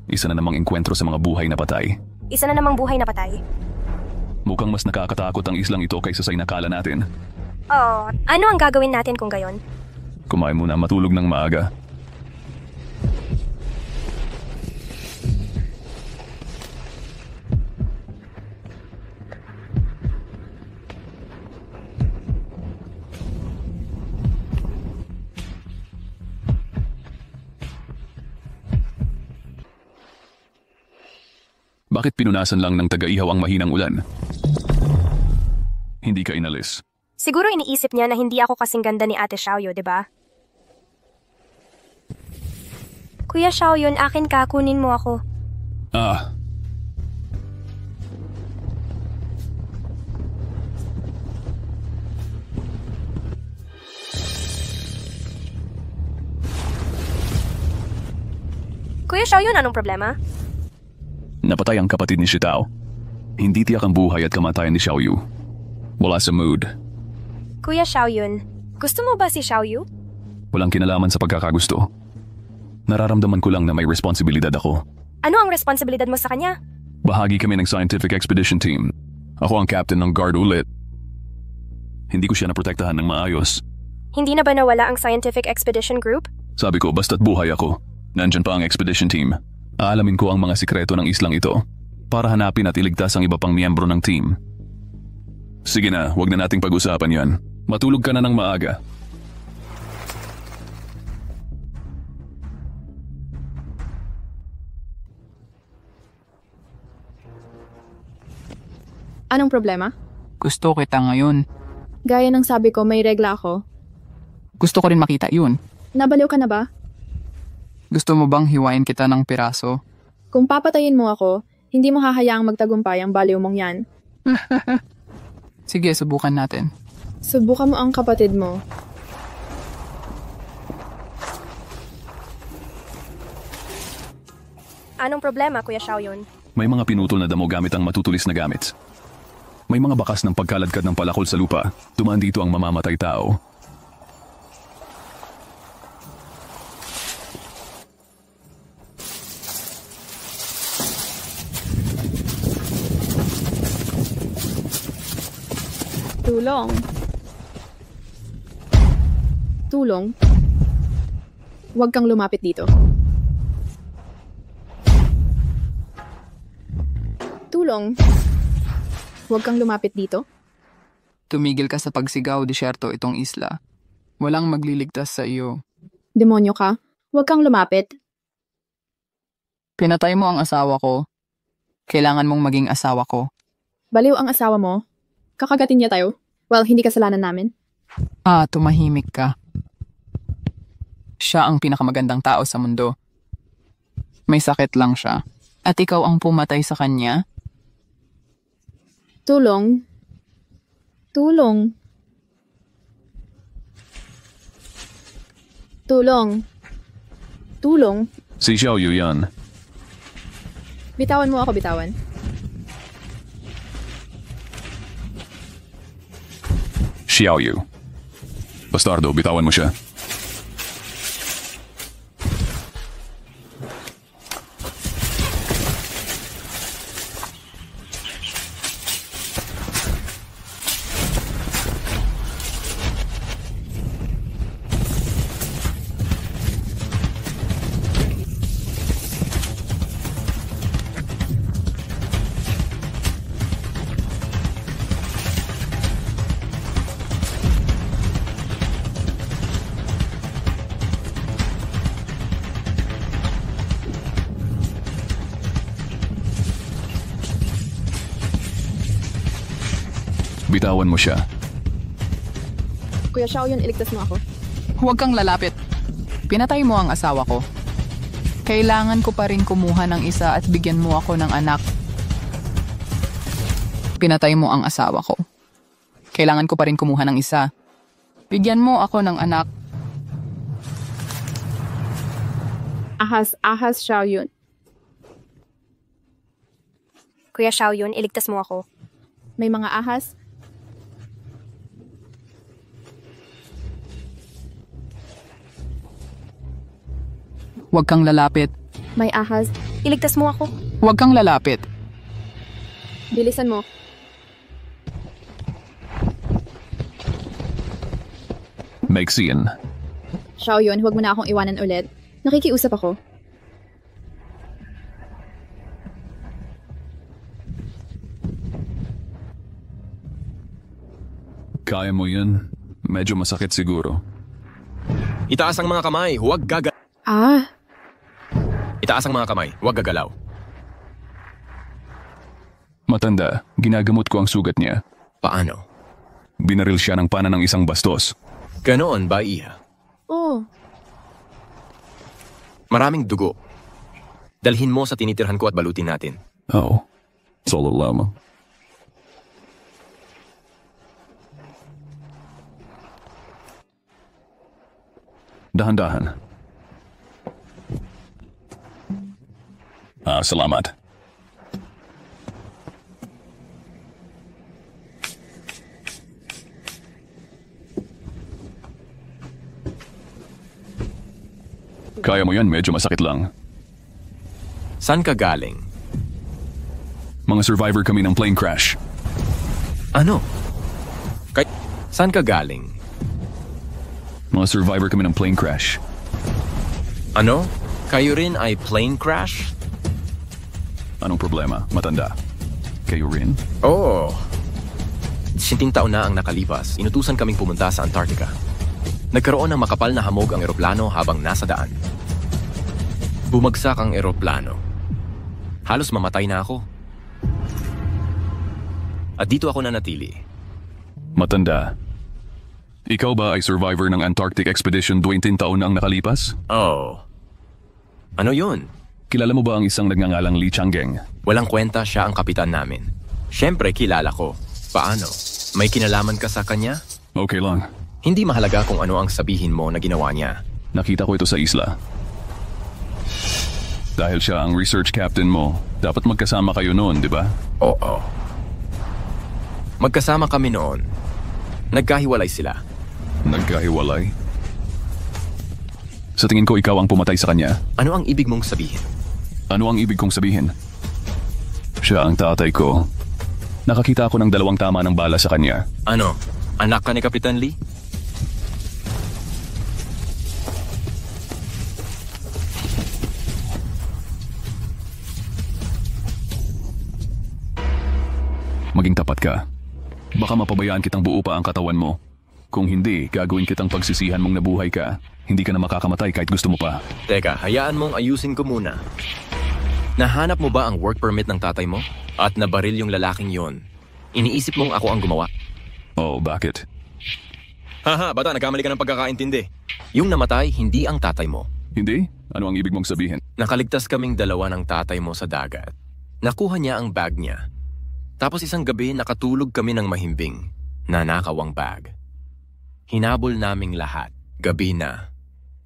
Isa na namang engkwentro sa mga buhay na patay. Isa na namang buhay na patay. Mukhang mas nakakatakot ang islang ito kaysa sa inakala natin. Oh, ano ang gagawin natin kung gayon? Kumain muna, matulog ng maaga. Bakit pinunasan lang ng taga-ihaw ang mahinang ulan? Hindi ka inalis. Siguro iniisip niya na hindi ako kasing ganda ni Ate Xiaoyu, di ba? Kuya Xiaoyun, akin ka, kunin mo ako. Ah. Kuya Xiaoyun, anong problema? Napatay ang kapatid ni Shitao. Hindi tiyak ang buhay at kamatayan ni Xiaoyu. Wala sa mood. Kuya Xiaoyun, gusto mo ba si Xiaoyu? Walang kinalaman sa pagkakagusto. Nararamdaman ko lang na may responsibilidad ako. Ano ang responsibilidad mo sa kanya? Bahagi kami ng scientific expedition team. Ako ang captain ng guard ulit. Hindi ko siya naprotektahan ng maayos. Hindi na ba nawala ang scientific expedition group? Sabi ko, basta't buhay ako. Nandyan pa ang expedition team. Aalamin ko ang mga sikreto ng islang ito para hanapin at iligtas ang iba pang miyembro ng team. Sige na, wag na nating pag-usapan yan. Matulog ka na ng maaga. Anong problema? Gusto kita ngayon. Gaya ng sabi ko, may regla ako. Gusto ko rin makita yun. Nabaliw ka na ba? Gusto mo bang hiwain kita ng piraso? Kung papatayin mo ako, hindi mo hahayaang magtagumpay ang baliw mong yan. Sige, subukan natin. Subukan mo ang kapatid mo. Anong problema, Kuya Xiaoyun? May mga pinutol na damo gamit ang matutulis na gamit. May mga bakas ng pagkaladkad ng palakol sa lupa. Dumaan dito ang mamamatay tao. Tulong. Tulong? Huwag kang lumapit dito. Tulong. Huwag kang lumapit dito. Tumigil ka sa pagsigaw, disyerto itong isla. Walang magliligtas sa iyo. Demonyo ka. Huwag kang lumapit. Pinatay mo ang asawa ko. Kailangan mong maging asawa ko. Baliw ang asawa mo. Kakagatin niya tayo. Well, hindi kasalanan namin. Tumahimik ka. Siya ang pinakamagandang tao sa mundo. May sakit lang siya. At ikaw ang pumatay sa kanya? Tulong. Tulong. Tulong. Tulong. Si Xiaoyu yan. Bitawan mo ako, bitawan. Xiaoyu. Bastardo, bitawan mo siya. Bitawan mo siya. Kuya Xiaoyun, iligtas mo ako. Huwag kang lalapit. Pinatay mo ang asawa ko. Kailangan ko pa rin kumuha ng isa at bigyan mo ako ng anak. Pinatay mo ang asawa ko. Kailangan ko pa rin kumuha ng isa. Bigyan mo ako ng anak. Ahas Xiaoyun. Kuya Xiaoyun, iligtas mo ako. May mga ahas. Huwag kang lalapit. May ahas. Iligtas mo ako. Huwag kang lalapit. Bilisan mo. Maigsiin. Xiaoyun, huwag mo na akong iwanan ulit. Nakikiusap ako. Kaya mo yun. Medyo masakit siguro. Itaas ang mga kamay, huwag gaga... Itaas ang mga kamay, huwag gagalaw. Matanda, ginagamot ko ang sugat niya. Paano? Binaril siya ng pana ng isang bastos. Ganoon ba, Iha? Oh, Maraming dugo. Dalhin mo sa tinitirhan ko at balutin natin. Oo. Solo lamang. Dahan-dahan. Salamat. Kaya mo yan, medyo masakit lang. Saan ka galing? Mga survivor kami ng plane crash. Ano? Saan ka galing? Mga survivor kami ng plane crash. Ano? Kayo rin ay plane crash? Anong problema, matanda? Kayo rin? Oo. 17 taon na ang nakalipas, inutusan kaming pumunta sa Antarctica. Nagkaroon ng makapal na hamog ang eroplano habang nasa daan. Bumagsak ang eroplano. Halos mamatay na ako. At dito ako nanatili. Matanda. Ikaw ba ay survivor ng Antarctic Expedition 20 taon na ang nakalipas? Oh. Ano yun? Kilala mo ba ang isang nagngangalang Li Changgeng? Walang kwenta, siya ang kapitan namin. Siyempre, kilala ko. Paano? May kinalaman ka sa kanya? Okay lang. Hindi mahalaga kung ano ang sabihin mo na ginawa niya. Nakita ko ito sa isla. Dahil siya ang research captain mo, dapat magkasama kayo noon, di ba? Oo. Magkasama kami noon. Nagkahiwalay sila. Nagkahiwalay? Sa tingin ko ikaw ang pumatay sa kanya. Ano ang ibig mong sabihin? Ano ang ibig kong sabihin? Siya ang tatay ko. Nakakita ako ng 2 tama ng bala sa kanya. Ano? Anak ka ni Kapitan Lee? Maging tapat ka. Baka mapabayaan kitang buo pa ang katawan mo. Kung hindi, gagawin kitang pagsisihan mong nabuhay ka. Hindi ka na makakamatay kahit gusto mo pa. Teka, hayaan mong ayusin ko muna. Nahanap mo ba ang work permit ng tatay mo? At nabaril yung lalaking yon. Iniisip mong ako ang gumawa? Oh, bakit? Haha, bata, nagkamali ka ng pagkakaintindi. Yung namatay, hindi ang tatay mo. Hindi? Ano ang ibig mong sabihin? Nakaligtas kaming dalawa ng tatay mo sa dagat. Nakuha niya ang bag niya. Tapos isang gabi, nakatulog kami ng mahimbing. Nanakaw ang bag. Hinabol naming lahat. Gabi na.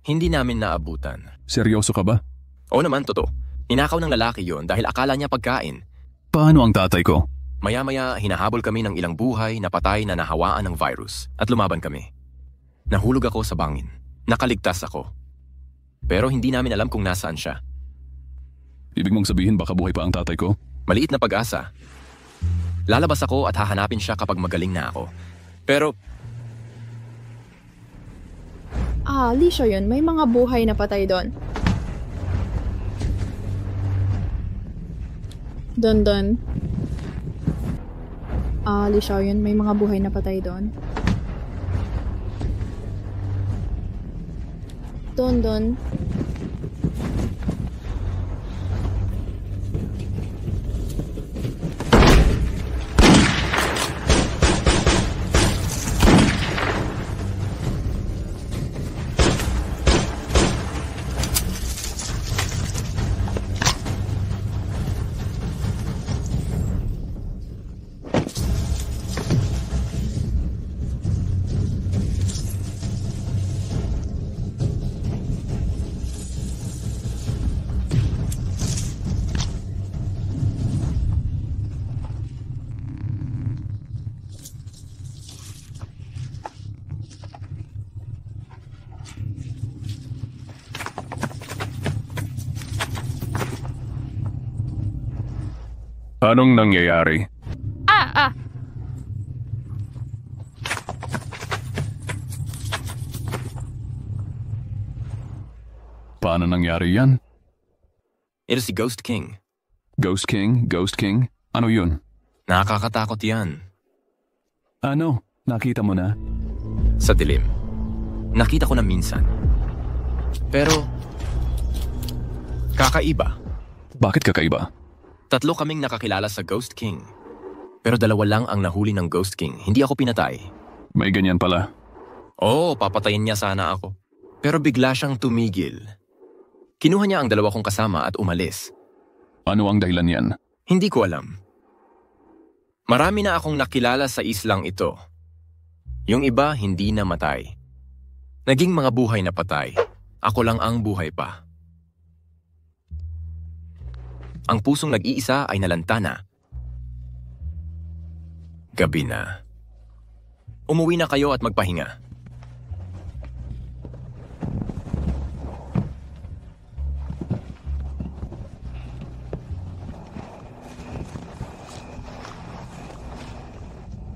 Hindi namin naabutan. Seryoso ka ba? Oo naman, totoo. Ninakaw ng lalaki yon dahil akala niya pagkain. Paano ang tatay ko? Maya-maya, hinahabol kami ng ilang buhay na patay na nahawaan ng virus at lumaban kami. Nahulog ako sa bangin. Nakaligtas ako. Pero hindi namin alam kung nasaan siya. Ibig mong sabihin baka buhay pa ang tatay ko? Maliit na pag-asa. Lalabas ako at hahanapin siya kapag magaling na ako. Pero Lee Xiaoyun, may mga buhay na patay doon. Don. Lee Xiaoyun, may mga buhay na patay doon. Don. Anong nangyayari? Paano nangyari yan? ito si Ghost King. Ghost King? Ghost King? Ano yun? Nakakatakot yan. Ano? Nakita mo na? Sa dilim. Nakita ko na minsan. Pero kakaiba. Bakit kakaiba? 3 kaming nakakilala sa Ghost King. Pero 2 lang ang nahuli ng Ghost King. Hindi ako pinatay. May ganyan pala. Oo, papatayin niya sana ako. Pero bigla siyang tumigil. Kinuha niya ang 2 kong kasama at umalis. Ano ang dahilan yan? Hindi ko alam. Marami na akong nakilala sa islang ito. Yung iba hindi namatay. Naging mga buhay na patay. Ako lang ang buhay pa. Ang pusong nag-iisa ay nalanta na. Gabi na. Umuwi na kayo at magpahinga.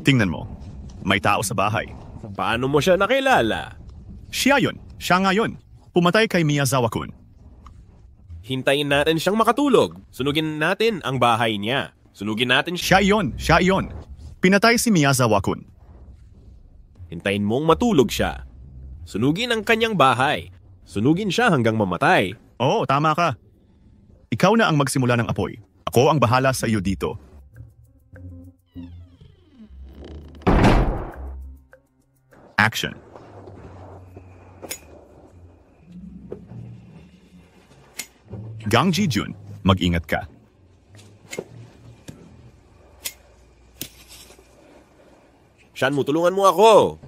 Tingnan mo. May tao sa bahay. Paano mo siya nakilala? Siya yun. Siya nga yun. Pumatay kay Miyazawa-kun. Hintayin natin siyang makatulog. Sunugin natin ang bahay niya. Sunugin natin siya. Siya yun. Pinatay si Miyazawa-kun. Hintayin mong matulog siya. Sunugin ang kanyang bahay. Sunugin siya hanggang mamatay. Oo, tama ka. Ikaw na ang magsimula ng apoy. Ako ang bahala sa iyo dito. Action. Gang Ji-jun, mag-ingat ka. Shanmu, tulungan mo ako.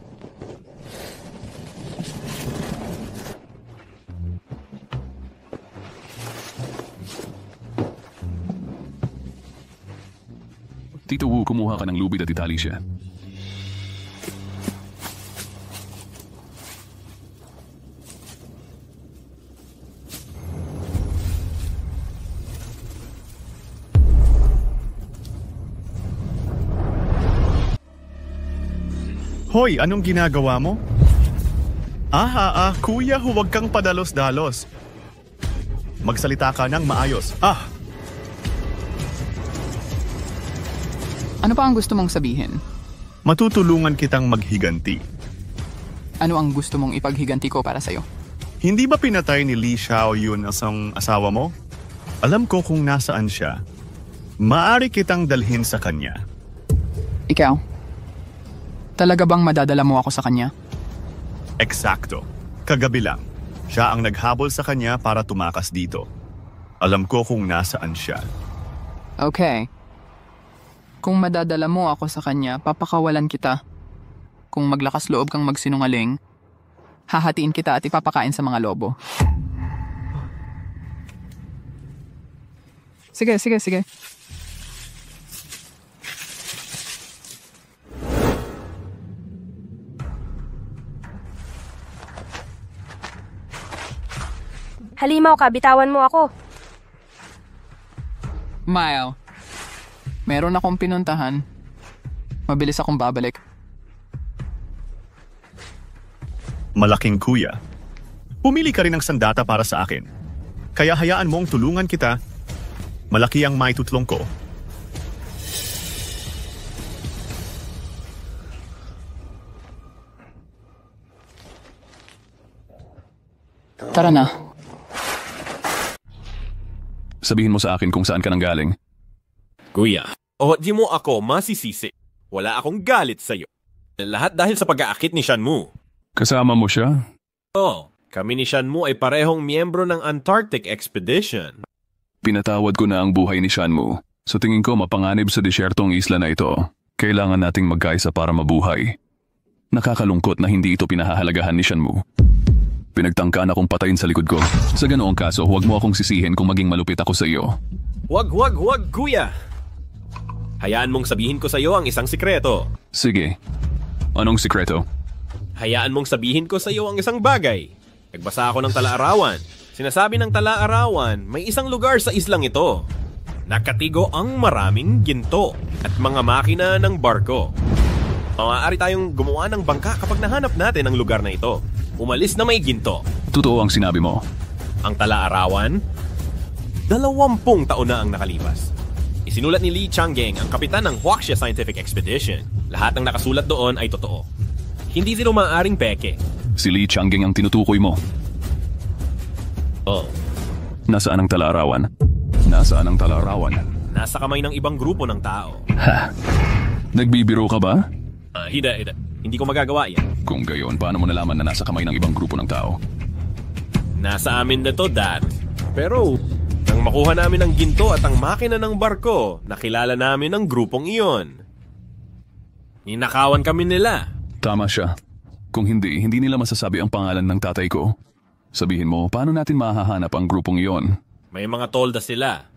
Tito Wu, kumuha ka ng lubid at itali siya. Hoy, anong ginagawa mo? Kuya, huwag kang padalos-dalos. Magsalita ka ng maayos. Ano pa ang gusto mong sabihin? Matutulungan kitang maghiganti. Ano ang gusto mong ipaghiganti ko para sa'yo? Hindi ba pinatay ni Li Xiaoyun ang asawa mo? Alam ko kung nasaan siya. Maari kitang dalhin sa kanya. Ikaw? Talaga bang madadala mo ako sa kanya? Eksakto. Kagabi lang. Siya ang naghabol sa kanya para tumakas dito. Alam ko kung nasaan siya. Okay. Kung madadala mo ako sa kanya, papakawalan kita. Kung maglakas loob kang magsinungaling, hahatiin kita at ipapakain sa mga lobo. Sige. Halimaw ka, bitawan mo ako. Mile, meron akong pinuntahan. Mabilis akong babalik. Malaking kuya. Pumili ka rin ng sandata para sa akin. Kaya hayaan mong tulungan kita. Malaki ang maitutlong ko. Tara na. Sabihin mo sa akin kung saan ka nang galing. Kuya, di mo ako masisisi. Wala akong galit sa'yo. Lahat dahil sa pag-aakit ni Shanmu. Kasama mo siya? Kami ni Shanmu ay parehong miyembro ng Antarctic Expedition. Pinatawad ko na ang buhay ni Shanmu. Sa tingin ko mapanganib sa desyertong isla na ito. Kailangan nating magkaisa para mabuhay. Nakakalungkot na hindi ito pinahahalagahan ni Shanmu. Pinagtangkaan akong patayin sa likod ko. Sa ganoong kaso, huwag mo akong sisihin kung maging malupit ako sa iyo. Huwag, kuya! Hayaan mong sabihin ko sa iyo ang isang sikreto. Sige. Anong sikreto? Hayaan mong sabihin ko sa iyo ang isang bagay. Nagbasa ako ng Tala-Arawan. Sinasabi ng Tala-Arawan, may isang lugar sa islang ito. Nakatigo ang maraming ginto at mga makina ng barko. Maaari tayong gumawa ng bangka kapag nahanap natin ang lugar na ito. Umalis na may ginto. Totoo ang sinabi mo. Ang Tala-Arawan, 20 taon na ang nakalipas. Isinulat ni Li Changgeng, ang kapitan ng Huaxia Scientific Expedition. Lahat ng nakasulat doon ay totoo. Hindi sila maaaring peke. Si Li Changgeng ang tinutukoy mo. Nasaan ang Tala-Arawan? Nasaan ang Tala-Arawan? Nasa kamay ng ibang grupo ng tao. Ha? Nagbibiro ka ba? Hida. Hindi ko magagawa yan. Kung gayon, paano mo nalaman na nasa kamay ng ibang grupo ng tao? Nasa amin na to, Dad. Pero, nang makuha namin ang ginto at ang makina ng barko, nakilala namin ang grupong iyon. Ninakawan kami nila. Tama siya. Kung hindi nila masasabi ang pangalan ng tatay ko. Sabihin mo, paano natin mahahanap ang grupong iyon? May mga tolda sila.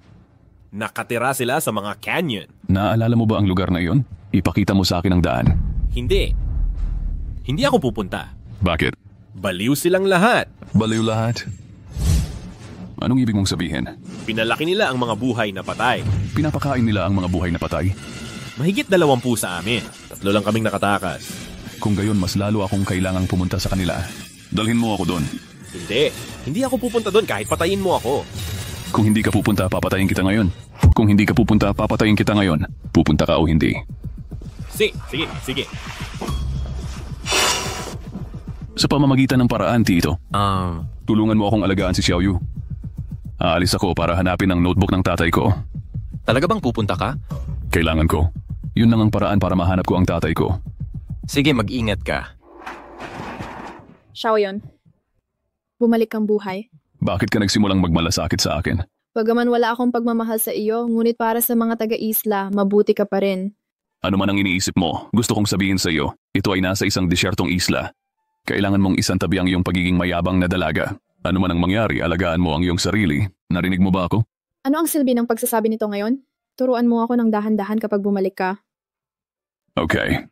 Nakatira sila sa mga canyon. Naalala mo ba ang lugar na iyon? Ipakita mo sa akin ang daan. Hindi ako pupunta. Bakit? Baliw silang lahat. Baliw lahat? Anong ibig mong sabihin? Pinalaki nila ang mga buhay na patay. Pinapakain nila ang mga buhay na patay? Mahigit 20 sa amin. 3 lang kaming nakatakas. Kung gayon, mas lalo akong kailangang pumunta sa kanila. Dalhin mo ako doon. Hindi ako pupunta doon kahit patayin mo ako. Kung hindi ka pupunta, papatayin kita ngayon. Kung hindi ka pupunta, papatayin kita ngayon. Pupunta ka o hindi? Sige. Sa pamamagitan ng paraan, Tito. Tulungan mo akong alagaan si Xiaoyu. Aalis ako para hanapin ang notebook ng tatay ko. Talaga bang pupunta ka? Kailangan ko. Yun lang ang paraan para mahanap ko ang tatay ko. Sige, mag-ingat ka. Xiaoyun, bumalik kang buhay. Bakit ka nagsimulang magmalasakit sa akin? Bagaman wala akong pagmamahal sa iyo, ngunit para sa mga taga-isla, mabuti ka pa rin. Ano man ang iniisip mo, gusto kong sabihin sa iyo, ito ay nasa isang desyertong isla. Kailangan mong isantabi ang iyong pagiging mayabang na dalaga. Ano man ang mangyari, alagaan mo ang iyong sarili. Narinig mo ba ako? Ano ang silbi ng pagsasabi nito ngayon? Turuan mo ako ng dahan-dahan kapag bumalik ka. Okay.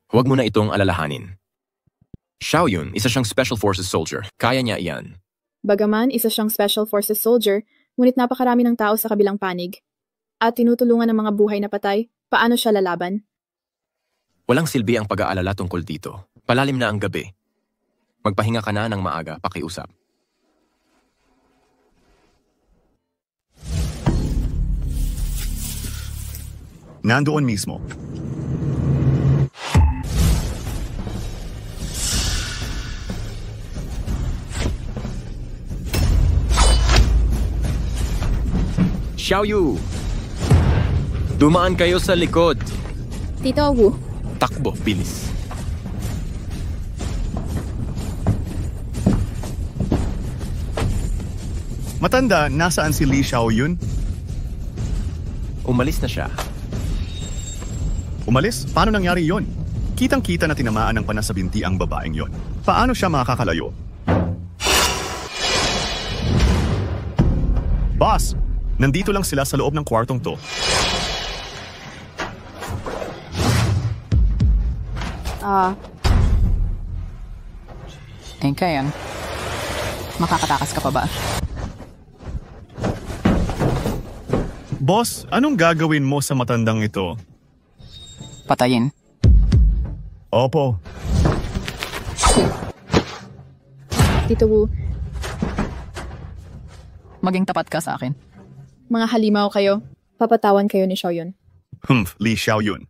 Huwag mo na itong alalahanin. Xiaoyun, isa siyang Special Forces soldier. Kaya niya iyan. Bagaman isa siyang Special Forces soldier, ngunit napakarami ng tao sa kabilang panig. At tinutulungan ng mga buhay na patay, paano siya lalaban? Walang silbi ang pag-aalala tungkol dito. Palalim na ang gabi. Magpahinga ka na ng maaga, pakiusap. Nandoon mismo. Xiaoyu! Dumaan kayo sa likod. Tito Wu, Takbo, bilis. Matanda, nasaan si Li Xiaoyun? Umalis na siya. Umalis? Paano nangyari yon? Kitang-kita na tinamaan ng panas sa binti ang babaeng yon. Paano siya makakalayo? Boss! Nandito lang sila sa loob ng kwartong to. Kaya yan. Makakatakas ka pa ba? Boss, anong gagawin mo sa matandang ito? Patayin. Opo. Tito Wu, Maging tapat ka sa akin. mga halimaw kayo. Papatawan kayo ni Xiaoyun. Li Xiaoyun.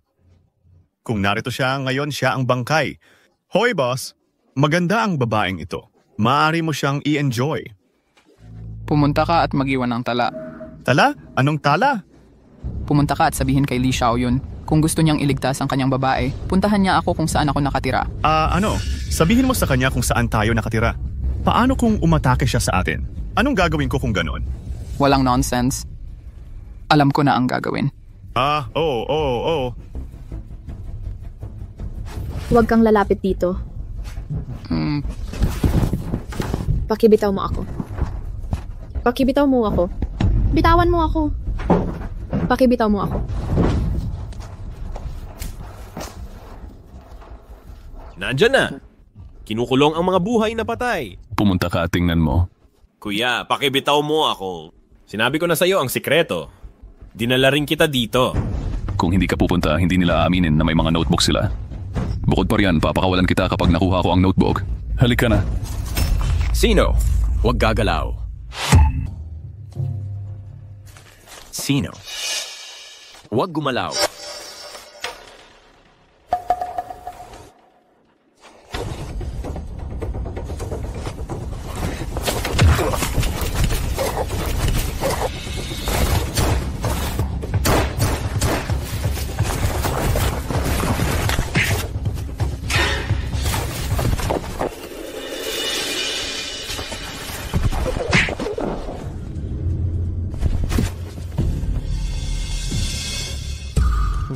Kung narito siya ngayon, siya ang bangkay. Hoy boss, maganda ang babaeng ito. Maaari mo siyang i-enjoy. Pumunta ka at mag-iwan ng tala. Tala? Anong tala? Pumunta ka at sabihin kay Li Xiaoyun kung gusto niyang iligtas ang kanyang babae, puntahan niya ako kung saan ako nakatira. Sabihin mo sa kanya kung saan tayo nakatira. Paano kung umatake siya sa atin? Anong gagawin ko kung ganon? Walang nonsense. Alam ko na ang gagawin. Oo. Huwag kang lalapit dito. Pakibitaw mo ako. Pakibitaw mo ako. Bitawan mo ako. Pakibitaw mo ako. Nandyan na. Kinukulong ang mga buhay na patay. Pumunta ka at tingnan mo. Kuya, pakibitaw mo ako. Sinabi ko na sa'yo ang sikreto. Dinala rin kita dito. Kung hindi ka pupunta, hindi nila aaminin na may mga notebook sila. Bukod pa riyan, papakawalan kita kapag nakuha ko ang notebook. Halika na. Sino? Huwag gagalaw. Sino? Huwag gumalaw.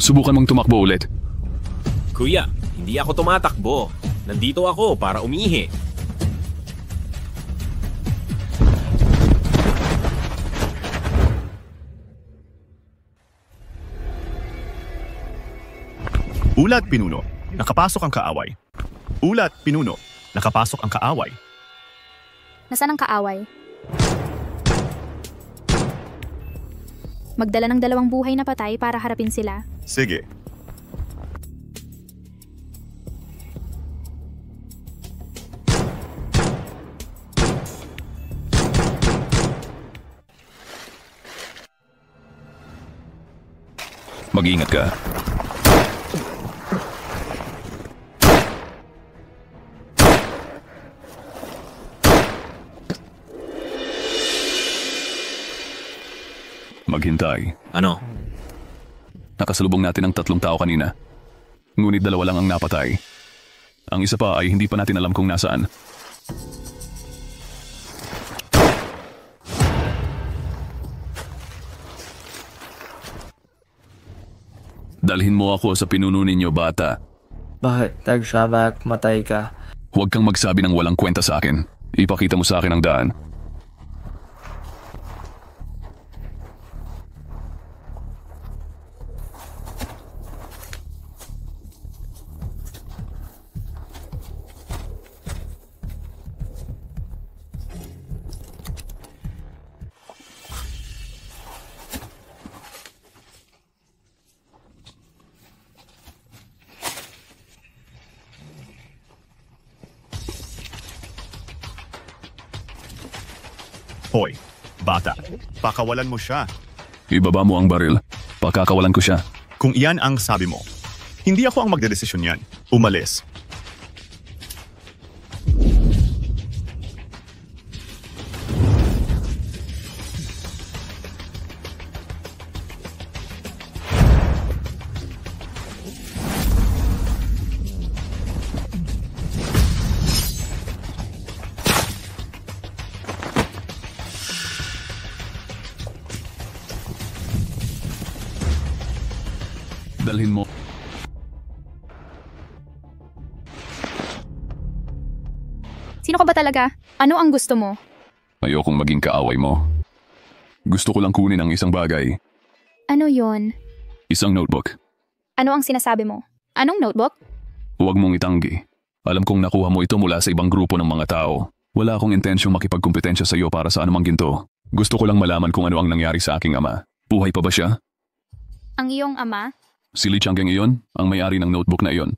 Subukan mong tumakbo ulit. Kuya, hindi ako tumatakbo. Nandito ako para umihi. Ulat, pinuno. Nakapasok ang kaaway. Ulat, pinuno. Nakapasok ang kaaway. Nasaan ang kaaway? Magdala ng 2 buhay na patay para harapin sila. Sige. Mag-iingat ka. Maghintay. Ano? Nakasalubong natin ang 3 tao kanina. Ngunit 2 lang ang napatay. Ang isa pa ay hindi pa natin alam kung nasaan. Dalhin mo ako sa pinuno ninyo, bata. Bakit? Tagsabak, matay ka. Huwag kang magsabi ng walang kwenta sa akin. Ipakita mo sa akin ang daan. Hoy, bata. Pakawalan mo siya. Ibaba mo ang baril. Pakakawalan ko siya. Kung iyan ang sabi mo, hindi ako ang magdedesisyon yan. Umalis. Dalhin mo. Sino ka ba talaga? Ano ang gusto mo? Ayokong maging kaaway mo. Gusto ko lang kunin ang isang bagay. Ano yon? Isang notebook. Ano ang sinasabi mo? Anong notebook? Huwag mong itanggi. Alam kong nakuha mo ito mula sa ibang grupo ng mga tao. Wala akong intensyong makipagkumpetensya sa iyo para sa anumang ginto. Gusto ko lang malaman kung ano ang nangyari sa aking ama. Buhay pa ba siya? Ang iyong ama? Si Li Changgeng iyon, ang may-ari ng notebook na iyon.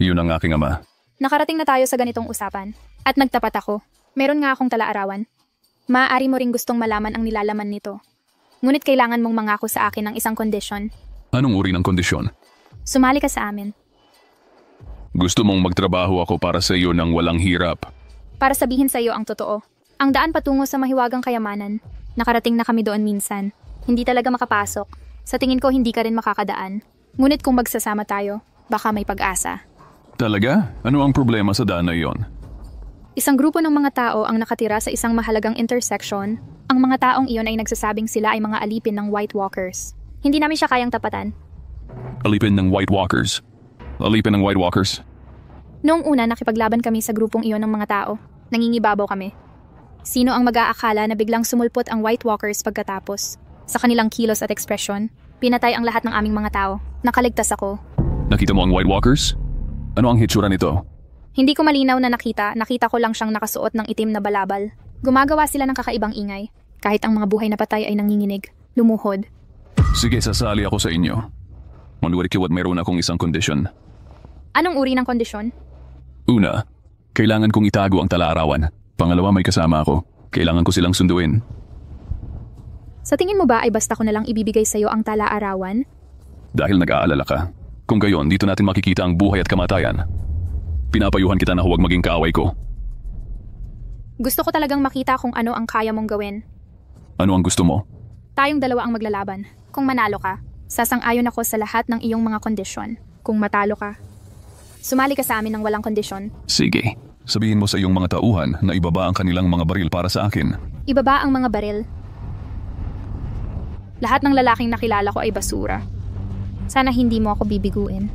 Iyon ang aking ama. Nakarating na tayo sa ganitong usapan. At nagtapat ako. Meron nga akong talaarawan. Maaari mo ring gustong malaman ang nilalaman nito. Ngunit kailangan mong mangako sa akin ng isang kondisyon. Anong uri ng kondisyon? Sumali ka sa amin. Gusto mong magtrabaho ako para sa iyo ng walang hirap. Para sabihin sa iyo ang totoo. Ang daan patungo sa mahiwagang kayamanan. Nakarating na kami doon minsan. Hindi talaga makapasok. Sa tingin ko hindi ka rin makakadaan. Ngunit kung magsasama tayo, baka may pag-asa. Talaga? Ano ang problema sa daan na iyon? Isang grupo ng mga tao ang nakatira sa isang mahalagang intersection. Ang mga taong iyon ay nagsasabing sila ay mga alipin ng White Walkers. Hindi namin siya kayang tapatan. Alipin ng White Walkers? Alipin ng White Walkers? Noong una nakipaglaban kami sa grupong iyon ng mga tao. Nangingibabaw kami. Sino ang mag-aakala na biglang sumulpot ang White Walkers pagkatapos? Sa kanilang kilos at ekspresyon, pinatay ang lahat ng aming mga tao. Nakaligtas ako. Nakita mo ang White Walkers? Ano ang hitsura nito? Hindi ko malinaw na nakita ko lang siyang nakasuot ng itim na balabal. Gumagawa sila ng kakaibang ingay. Kahit ang mga buhay na patay ay nanginginig, lumuhod. Sige, sasali ako sa inyo. Manuwari kiwat mayroon akong isang kondisyon. Anong uri ng kondisyon? Una, kailangan kong itago ang talaarawan. Pangalawa, may kasama ako. Kailangan ko silang sunduin. Sa tingin mo ba ay basta ko nalang ibibigay sa'yo ang talaarawan? Dahil nag-aalala ka. Kung gayon, dito natin makikita ang buhay at kamatayan. Pinapayuhan kita na huwag maging kaaway ko. Gusto ko talagang makita kung ano ang kaya mong gawin. Ano ang gusto mo? Tayong dalawa ang maglalaban. Kung manalo ka, sasang-ayon ako sa lahat ng iyong mga kondisyon. Kung matalo ka, sumali ka sa amin ng walang kondisyon. Sige. Sabihin mo sa iyong mga tauhan na ibaba ang kanilang mga baril para sa akin. Ibaba ang mga baril. Lahat ng lalaking nakilala ko ay basura. Sana hindi mo ako bibiguin.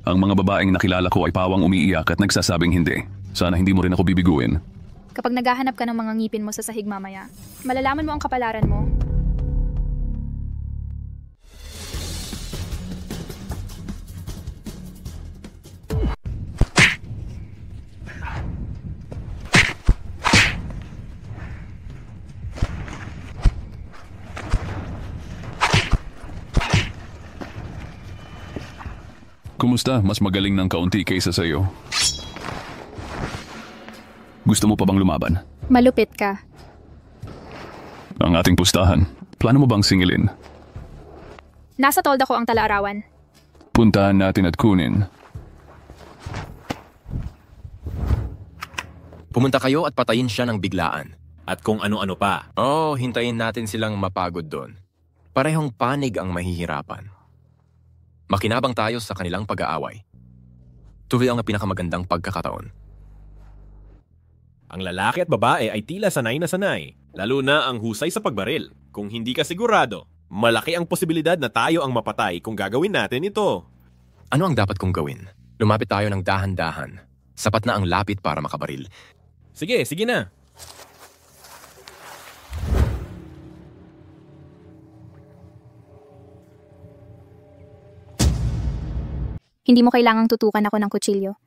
Ang mga babaeng nakilala ko ay pawang umiiyak at nagsasabing hindi. Sana hindi mo rin ako bibiguin. Kapag naghahanap ka ng mga ngipin mo sa sahig mamaya, malalaman mo ang kapalaran mo. Kumusta? Mas magaling ng kaunti kaysa sa iyo. Gusto mo pa bang lumaban? Malupit ka. Ang ating pustahan. Plano mo bang singilin? Nasa tolda ko ang talaarawan. Puntahan natin at kunin. Pumunta kayo at patayin siya ng biglaan. At kung ano-ano pa. Oh, hintayin natin silang mapagod doon. Parehong panig ang mahihirapan. Makinabang tayo sa kanilang pag-aaway. Tuloy ang pinakamagandang pagkakataon. Ang lalaki at babae ay tila sanay na sanay, lalo na ang husay sa pagbaril. Kung hindi ka sigurado, malaki ang posibilidad na tayo ang mapatay kung gagawin natin ito. Ano ang dapat kong gawin? Lumapit tayo ng dahan-dahan. Sapat na ang lapit para makabaril. Sige na. Hindi mo kailangang tutukan ako ng kutsilyo.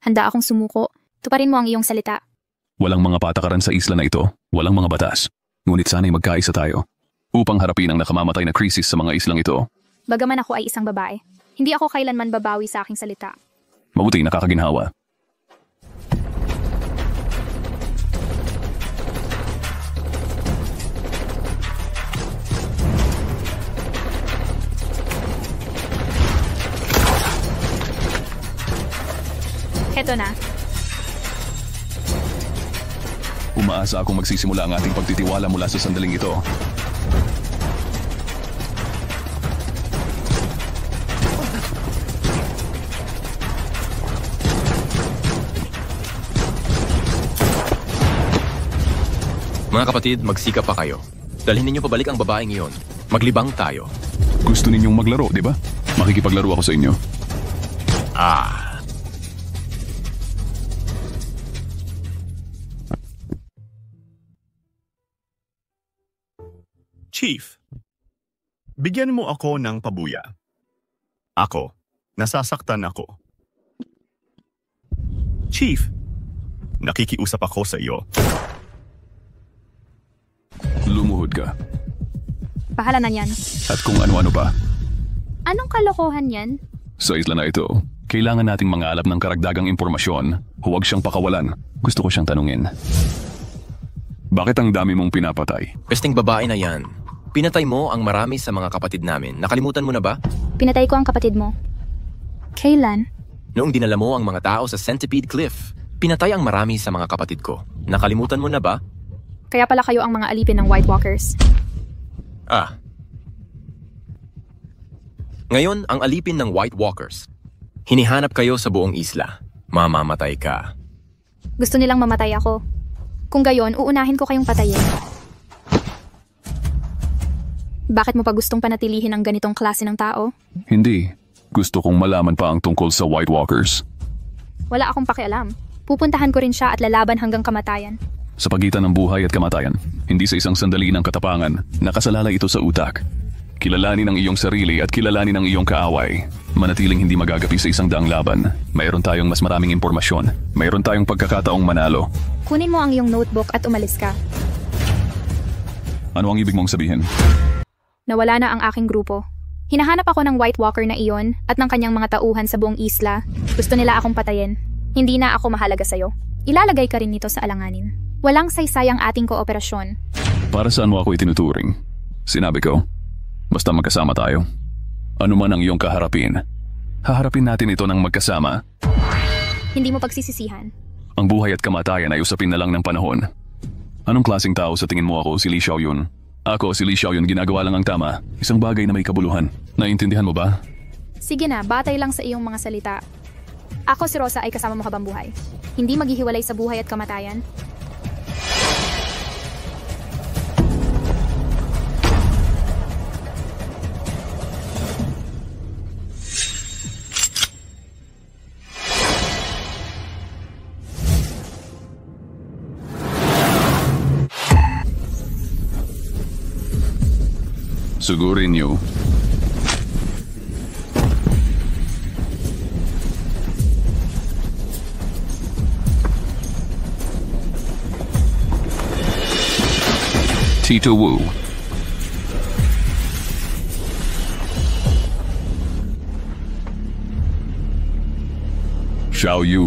Handa akong sumuko. Tuparin mo ang iyong salita. Walang mga patakaran sa isla na ito. Walang mga batas. Ngunit sana'y magkaisa tayo upang harapin ang nakamamatay na krisis sa mga islang ito. Bagaman ako ay isang babae, hindi ako kailanman babawi sa aking salita. Mabuti, nakakaginhawa. Eto na. Umaasa akong magsisimula ang ating pagtitiwala mula sa sandaling ito. Mga kapatid, magsikap pa kayo. Dalhin ninyo pabalik ang babaeng iyon. Maglibang tayo. Gusto ninyong maglaro, di ba? Makikipaglaro ako sa inyo. Chief, bigyan mo ako ng pabuya. Ako, nasasaktan ako. Chief, nakikiusap ako sa iyo. Lumuhod ka. Bahala na yan. At kung ano-ano pa. Anong kalokohan yan? Sa isla na ito, kailangan nating mangalap ng karagdagang impormasyon. Huwag siyang pakawalan. Gusto ko siyang tanungin. Bakit ang dami mong pinapatay? Pesting babae na yan. Pinatay mo ang marami sa mga kapatid namin. Nakalimutan mo na ba? Pinatay ko ang kapatid mo. Kailan? Noong dinala mo ang mga tao sa Centipede Cliff, pinatay ang marami sa mga kapatid ko. Nakalimutan mo na ba? Kaya pala kayo ang mga alipin ng White Walkers. Ngayon, ang alipin ng White Walkers. Hinihanap kayo sa buong isla. Mamamatay ka. Gusto nilang mamatay ako. Kung gayon, uunahin ko kayong patayin. Bakit mo pa gustong panatilihin ang ganitong klase ng tao? Hindi. Gusto kong malaman pa ang tungkol sa White Walkers. Wala akong pakialam. Pupuntahan ko rin siya at lalaban hanggang kamatayan. Sa pagitan ng buhay at kamatayan, hindi sa isang sandali ng katapangan, nakasalalay ito sa utak. Kilalanin ang iyong sarili at kilalanin ang iyong kaaway. Manatiling hindi magagapi sa isang daang laban. Mayroon tayong mas maraming impormasyon. Mayroon tayong pagkakataong manalo. Kunin mo ang iyong notebook at umalis ka. Ano ang ibig mong sabihin? Nawala na ang aking grupo. Hinahanap ako ng White Walker na iyon at ng kanyang mga tauhan sa buong isla. Gusto nila akong patayin. Hindi na ako mahalaga sa'yo. Ilalagay ka rin nito sa alanganin. Walang saysayang ating kooperasyon. Para saan mo ako itinuturing? Sinabi ko, basta magkasama tayo. Ano man ang iyong kaharapin, haharapin natin ito ng magkasama. Hindi mo pagsisisihan. Ang buhay at kamatayan ay usapin na lang ng panahon. Anong klaseng tao sa tingin mo ako, si Li Xiaoyun? Ako, si Li Xiaoyun, ginagawa lang ang tama. Isang bagay na may kabuluhan. Naiintindihan mo ba? Sige na, batay lang sa iyong mga salita. Ako si Rosa ay kasama mo habang buhay. Hindi maghihiwalay sa buhay at kamatayan. Sugurin niyo. Tito Wu. Xiaoyu.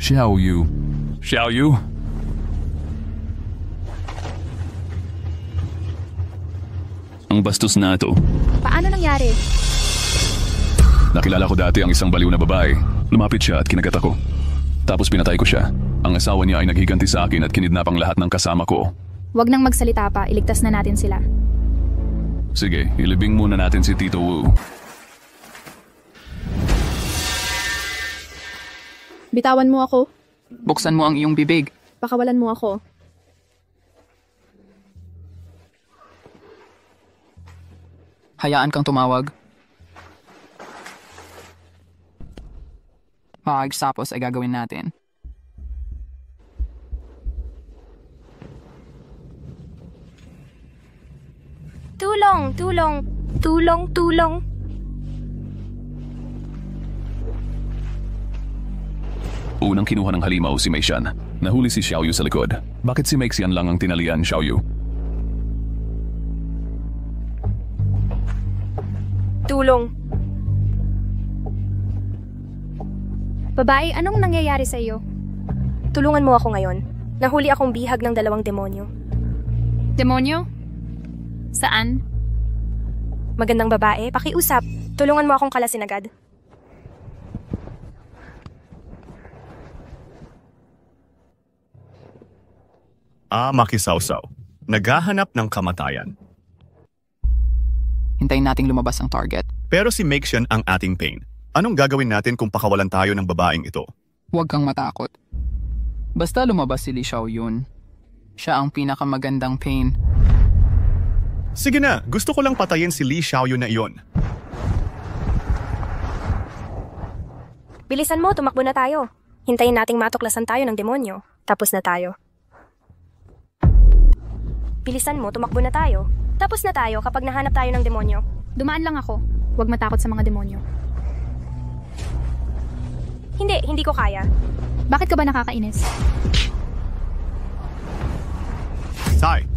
Xiaoyu. Xiaoyu. Ang bastos na ito. Paano nangyari? Nakilala ko dati ang isang baliw na babae. Lumapit siya at kinagat ako. Tapos pinatay ko siya. Ang asawa niya ay naghiganti sa akin at kinidnap ang lahat ng kasama ko. Huwag nang magsalita pa, iligtas na natin sila. Sige, ilibing muna natin si Tito Wu. Bitawan mo ako. Buksan mo ang iyong bibig. Pakawalan mo ako. Hayaan kang tumawag. Tapos ay gagawin natin. Tulong! Tulong! Tulong! Tulong! Unang kinuha ng halimaw si Mei Shan. Nahuli si Xiaoyu sa likod. Bakit si Mei Xian lang ang tinalian, Xiaoyu? Tulong! Babae, anong nangyayari sa iyo? Tulungan mo ako ngayon. Nahuli akong bihag ng 2 demonyo. Demonyo? Saan? Magandang babae, pakiusap. Tulungan mo akong kalasin agad. makisawsaw. Naghahanap ng kamatayan. Hintayin nating lumabas ang target. Pero si Meixian ang ating pain. Anong gagawin natin kung pakawalan tayo ng babaeng ito? Huwag kang matakot. Basta lumabas si Li Xiaoyun. Siya ang pinakamagandang pain. Sige na, gusto ko lang patayin si Li Xiaoyun na iyon. Bilisan mo, tumakbo na tayo. Hintayin nating matuklasan tayo ng demonyo. Tapos na tayo. Bilisan mo, tumakbo na tayo. Tapos na tayo kapag nahanap tayo ng demonyo. Dumaan lang ako. Huwag matakot sa mga demonyo. Hindi ko kaya. Bakit ka ba nakakainis? Sai,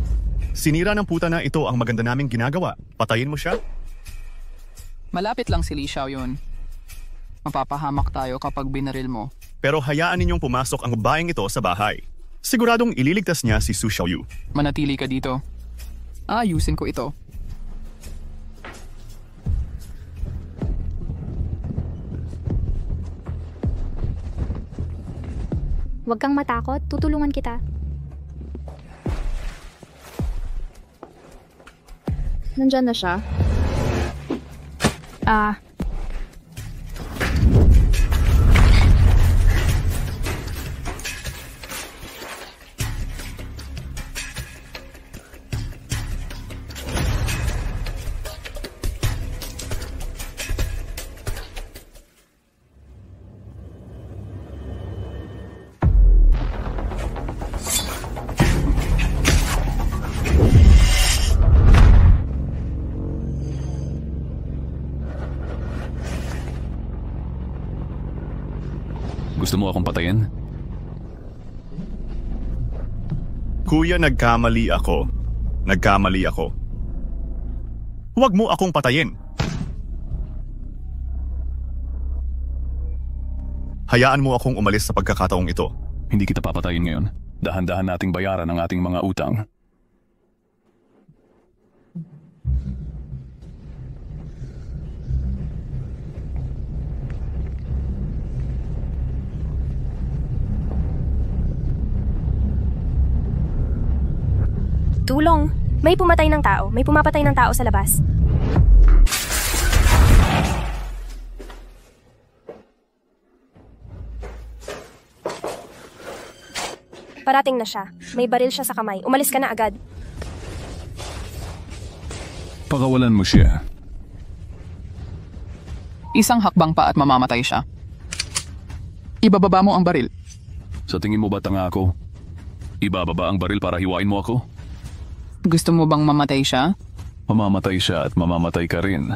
sinira ng puta na ito ang maganda naming ginagawa. Patayin mo siya? Malapit lang si Li Xiaoyun. Mapapahamak tayo kapag binaril mo. Pero hayaan ninyong pumasok ang babaeng ito sa bahay. Siguradong ililigtas niya si Su Xiaoyu. Manatili ka dito. Ayusin ko ito. Huwag kang matakot. Tutulungan kita. Nandyan na siya. Gusto mo akong patayin? Kuya, nagkamali ako. Huwag mo akong patayin. Hayaan mo akong umalis sa pagkakataong ito. Hindi kita papatayin ngayon. Dahan-dahan nating bayaran ang ating mga utang. Tulong! May pumatay ng tao. May pumapatay ng tao sa labas. Parating na siya. May baril siya sa kamay. Umalis ka na agad. Pakawalan mo siya. Isang hakbang pa at mamamatay siya. Ibababa mo ang baril. Sa tingin mo ba tanga ako? Ibababa ang baril para hiwain mo ako? Gusto mo bang mamatay siya? Mamamatay siya at mamamatay ka rin.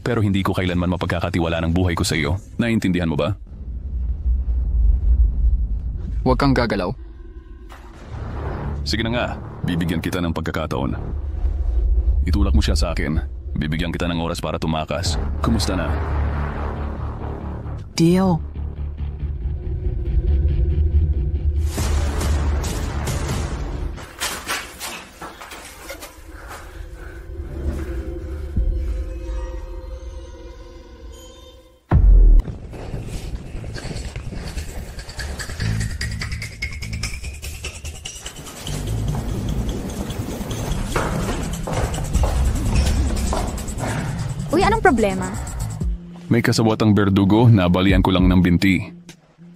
Pero hindi ko kailanman mapagkakatiwala ng buhay ko sa iyo. Naiintindihan mo ba? Huwag kang gagalaw. Sige na nga, bibigyan kita ng pagkakataon. Itulak mo siya sa akin. Bibigyan kita ng oras para tumakas. Kumusta na? Deal. Uy, anong problema? May kasawatang berdugo, nabalian ko lang ng binti.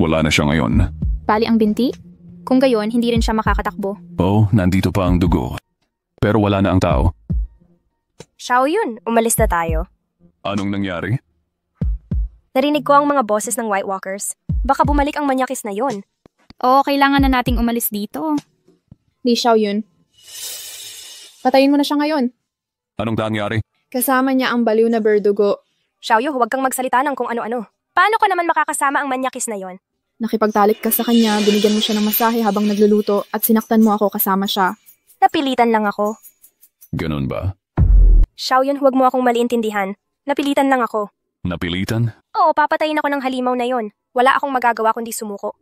Wala na siya ngayon. Bali ang binti? Kung gayon, hindi rin siya makakatakbo. Oo, nandito pa ang dugo. Pero wala na ang tao. Xiaoyun, umalis na tayo. Anong nangyari? Narinig ko ang mga boses ng White Walkers. Baka bumalik ang manyakis na yon. Oo, kailangan na nating umalis dito. Li Xiaoyun. Patayin mo na siya ngayon. Anong nangyari? Kasama niya ang baliw na berdugo. Xiaoyu, huwag kang magsalita ng kung ano-ano. Paano ka naman makakasama ang manyakis na yon? Nakipagtalik ka sa kanya, binigyan mo siya ng masahe habang nagluluto at sinaktan mo ako kasama siya. Napilitan lang ako. Ganun ba? Xiaoyun, huwag mo akong maliintindihan. Napilitan lang ako. Napilitan? Oo, papatayin ako ng halimaw na yon. Wala akong magagawa kundi sumuko.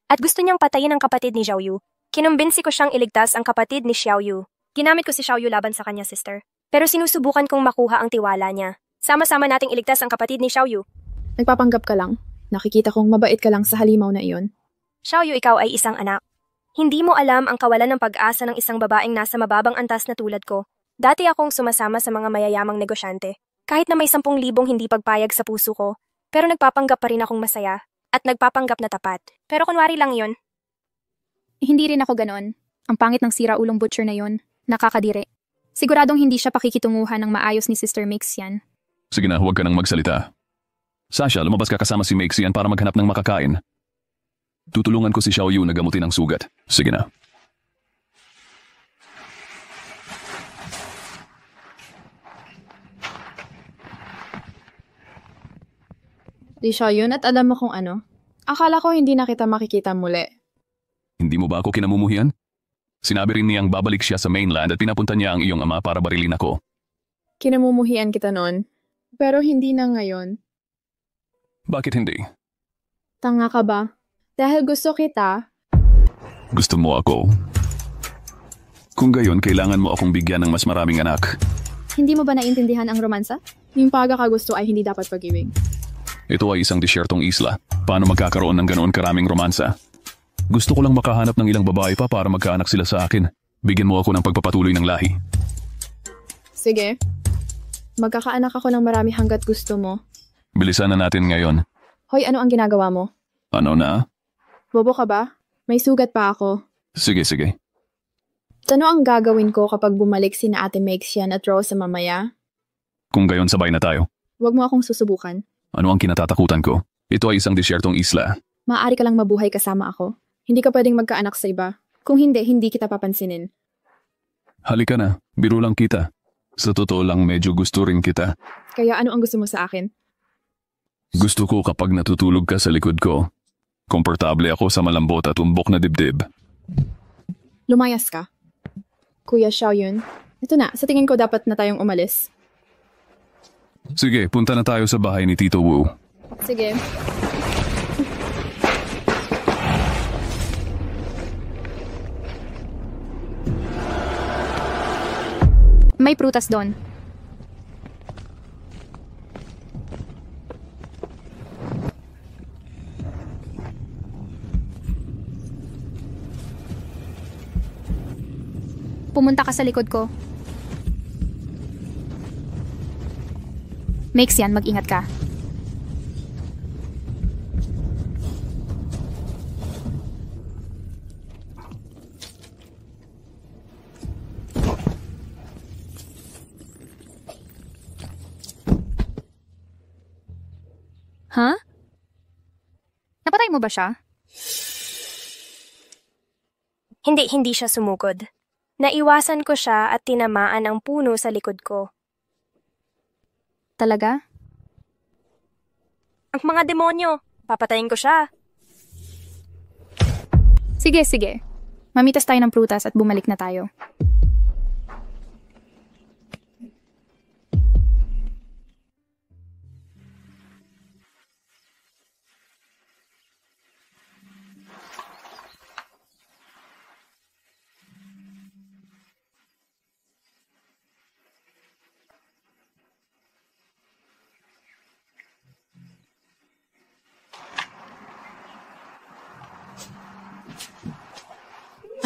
At gusto niyang patayin ang kapatid ni Xiaoyu. Kinumbinsi ko siyang iligtas ang kapatid ni Xiaoyu. Ginamit ko si Xiaoyu laban sa kanya, sister. Pero sinusubukan kong makuha ang tiwala niya. Sama-sama nating iligtas ang kapatid ni Xiaoyu. Nagpapanggap ka lang. Nakikita kong mabait ka lang sa halimaw na iyon. Xiaoyu, ikaw ay isang anak. Hindi mo alam ang kawalan ng pag-asa ng isang babaeng nasa mababang antas na tulad ko. Dati akong sumasama sa mga mayayamang negosyante. Kahit na may 10,000 hindi pagpayag sa puso ko, pero nagpapanggap pa rin akong masaya at nagpapanggap na tapat. Pero kunwari lang yun. Hindi rin ako ganon. Ang pangit ng sira-ulong butcher na yon. Nakakadiri. Siguradong hindi siya pakikitunguhan ng maayos ni Sister Mix yan. Sige na, huwag ka nang magsalita. Sasha, lumabas ka kasama si Maxian para maghanap ng makakain. Tutulungan ko si Xiaoyu na gamutin ang sugat. Sige na. Di siya yun at alam mo kung ano. Akala ko hindi na kita makikita muli. Hindi mo ba ako kinamumuhian? Sinabi rin niyang babalik siya sa mainland at pinapunta niya ang iyong ama para barilin ako. Kinamumuhian kita noon. Pero hindi na ngayon. Bakit hindi? Tanga ka ba? Dahil gusto kita. Gusto mo ako? Kung gayon, kailangan mo akong bigyan ng mas maraming anak. Hindi mo ba naintindihan ang romansa? Yung pagkakagusto ay hindi dapat pag-ibig. Ito ay isang disyertong isla. Paano magkakaroon ng ganoon karaming romansa? Gusto ko lang makahanap ng ilang babae pa para magkaanak sila sa akin. Bigyan mo ako ng pagpapatuloy ng lahi. Sige. Magkakaanak ako ng marami hanggat gusto mo. Bilisan na natin ngayon. Hoy, ano ang ginagawa mo? Ano na? Bobo ka ba? May sugat pa ako. Sige. Ano ang gagawin ko kapag bumalik sina Ate Maxian at Rose sa mamaya? Kung gayon, sabay na tayo. Huwag mo akong susubukan. Ano ang kinatatakutan ko? Ito ay isang disyertong isla. Maaari ka lang mabuhay kasama ako. Hindi ka pwedeng magkaanak sa iba. Kung hindi, hindi kita papansinin. Halika na, biro lang kita. Sa totoo lang medyo gusto rin kita. Kaya ano ang gusto mo sa akin? Gusto ko kapag natutulog ka sa likod ko. Komportable ako sa malambot at umbok na dibdib. Lumayas ka. Kuya Xiaoyun, ito na, sa tingin ko dapat na tayong umalis. Sige, punta na tayo sa bahay ni Tito Wu. Sige. May prutas doon. Pumunta ka sa likod ko. Maxian, mag-ingat ka. Huh? Napatay mo ba siya? Hindi siya sumugod. Naiwasan ko siya at tinamaan ang puno sa likod ko. Talaga? Ang mga demonyo, papatayin ko siya. Sige. Mamitas tayo ng prutas at bumalik na tayo.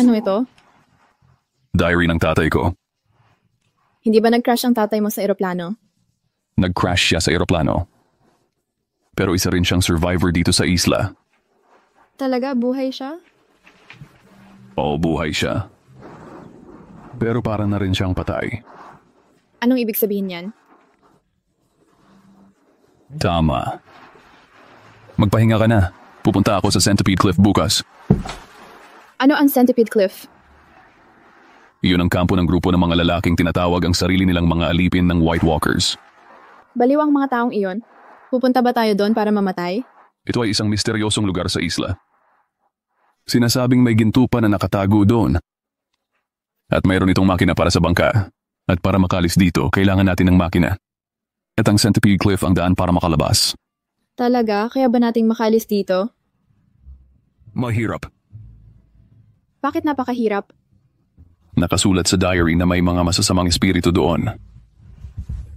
Ano ito? Diary ng tatay ko. Hindi ba nag-crash ang tatay mo sa eroplano? Nag-crash siya sa eroplano. Pero isa rin siyang survivor dito sa isla. Talaga, buhay siya? Oo, buhay siya. Pero para na rin siyang patay. Anong ibig sabihin yan? Tama. Magpahinga ka na. Pupunta ako sa Centipede Cliff bukas. Ano ang Centipede Cliff? Iyon ang kampo ng grupo ng mga lalaking tinatawag ang sarili nilang mga alipin ng White Walkers. Baliw ang mga taong iyon. Pupunta ba tayo doon para mamatay? Ito ay isang misteryosong lugar sa isla. Sinasabing may ginto pa na nakatago doon. At mayroon itong makina para sa bangka. At para makalis dito, kailangan natin ng makina. At ang Centipede Cliff ang daan para makalabas. Talaga? Kaya ba nating makalis dito? Mahirap. Bakit napakahirap? Nakasulat sa diary na may mga masasamang espiritu doon.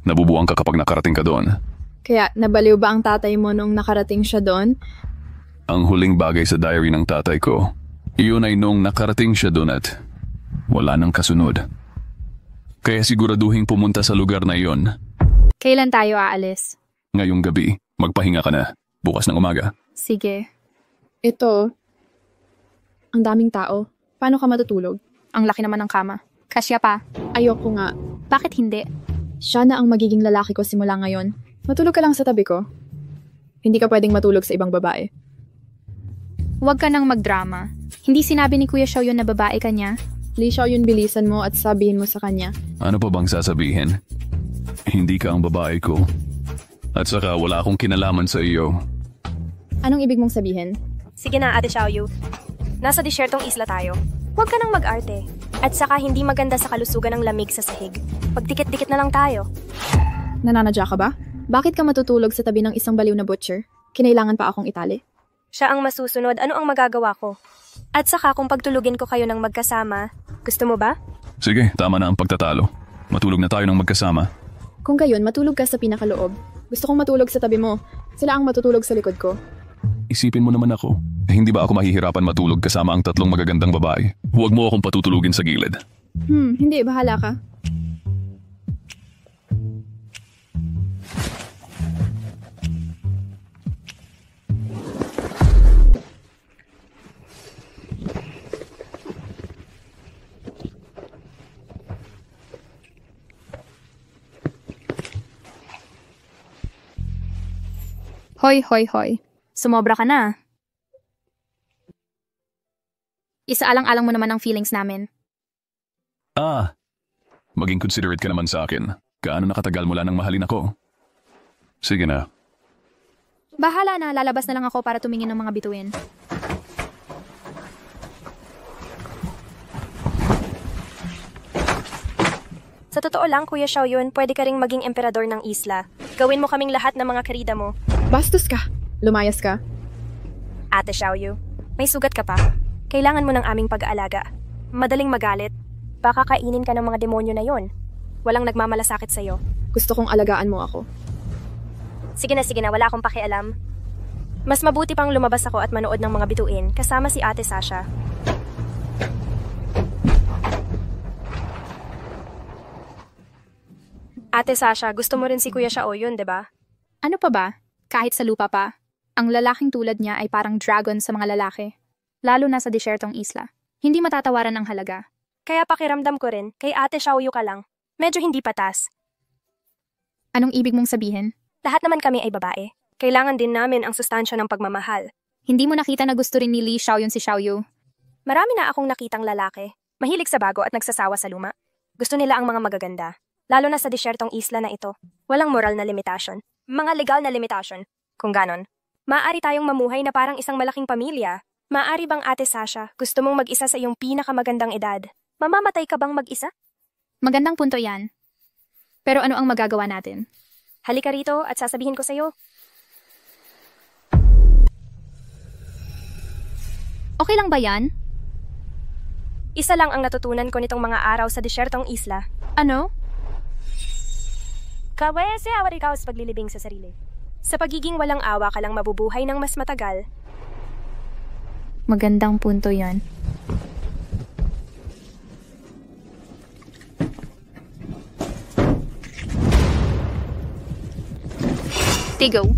Nabubuang ka kapag nakarating ka doon. Kaya nabaliw ba ang tatay mo nung nakarating siya doon? Ang huling bagay sa diary ng tatay ko, Iyon ay nung nakarating siya doon at wala nang kasunod. Kaya siguraduhin pumunta sa lugar na iyon. Kailan tayo aalis? Ngayong gabi, magpahinga ka na. Bukas ng umaga. Sige. Ito, ang daming tao. Paano ka matutulog? Ang laki naman ng kama. Kasya pa. Ayoko nga. Bakit hindi? Siya na ang magiging lalaki ko simula ngayon. Matulog ka lang sa tabi ko. Hindi ka pwedeng matulog sa ibang babae. Huwag ka nang magdrama. Hindi sinabi ni Kuya Xiaoyun na babae ka niya? Li Xiaoyun, bilisan mo at sabihin mo sa kanya. Ano pa bang sasabihin? Hindi ka ang babae ko. At saka wala akong kinalaman sa iyo. Anong ibig mong sabihin? Sige na, Ate Xiaoyu. Nasa disyertong isla tayo. Huwag ka nang mag-arte. At saka hindi maganda sa kalusugan ng lamig sa sahig. Pagdikit-dikit na lang tayo. Nananadya ka ba? Bakit ka matutulog sa tabi ng isang baliw na butcher? Kinailangan pa akong itali? Siya ang masusunod, ano ang magagawa ko? At saka kung pagtulugin ko kayo ng magkasama, gusto mo ba? Sige, tama na ang pagtatalo. Matulog na tayo ng magkasama. Kung gayon, matulog ka sa pinakaloob. Gusto kong matulog sa tabi mo. Sila ang matutulog sa likod ko. Isipin mo naman ako. Hindi ba ako mahihirapan matulog kasama ang tatlong magagandang babae? Huwag mo akong patutulugin sa gilid. Hindi. Bahala ka. Hoy. Sumobra ka na. Isaalang-alang mo naman ang feelings namin. Maging considerate ka naman sa akin. Gaano nakatagal mula nang mahalin ako? Sige na. Bahala na, lalabas na lang ako para tumingin ng mga bituin. Sa totoo lang, Kuya Xiaoyun, pwede ka ring maging emperador ng isla. Gawin mo kaming lahat ng mga karida mo. Bastos ka. Lumayas ka. Ate Xiaoyu, may sugat ka pa. Kailangan mo ng aming pag-aalaga. Madaling magalit. Baka kainin ka ng mga demonyo na yon. Walang nagmamalasakit sa'yo. Gusto kong alagaan mo ako. Sige na, wala akong pakialam. Mas mabuti pang lumabas ako at manood ng mga bituin kasama si Ate Sasha. Ate Sasha, gusto mo rin si Kuya Xiaoyun, 'di ba? Ano pa ba? Kahit sa lupa pa, ang lalaking tulad niya ay parang dragon sa mga lalaki. Lalo na sa disyertong isla. Hindi matatawaran ang halaga. Kaya pakiramdam ko rin, kay Ate Xiaoyu ka lang. Medyo hindi patas. Anong ibig mong sabihin? Lahat naman kami ay babae. Kailangan din namin ang sustansya ng pagmamahal. Hindi mo nakita na gusto rin ni Li Xiaoyun si Xiaoyu? Marami na akong nakitang lalaki. Mahilig sa bago at nagsasawa sa luma. Gusto nila ang mga magaganda. Lalo na sa disyertong isla na ito. Walang moral na limitasyon. Mga legal na limitasyon. Kung ganon. Maaari tayong mamuhay na parang isang malaking pamilya. Maaari bang Ate Sasha, gusto mong mag-isa sa iyong pinakamagandang edad? Mamamatay ka bang mag-isa? Magandang punto yan. Pero ano ang magagawa natin? Halika rito at sasabihin ko sa'yo. Okay lang ba yan? Isa lang ang natutunan ko nitong mga araw sa disyertong isla. Ano? Kawese awari ka sa paglilibing sa sarili. Sa pagiging walang awa ka lang mabubuhay ng mas matagal. Magandang punto yan. Tigo.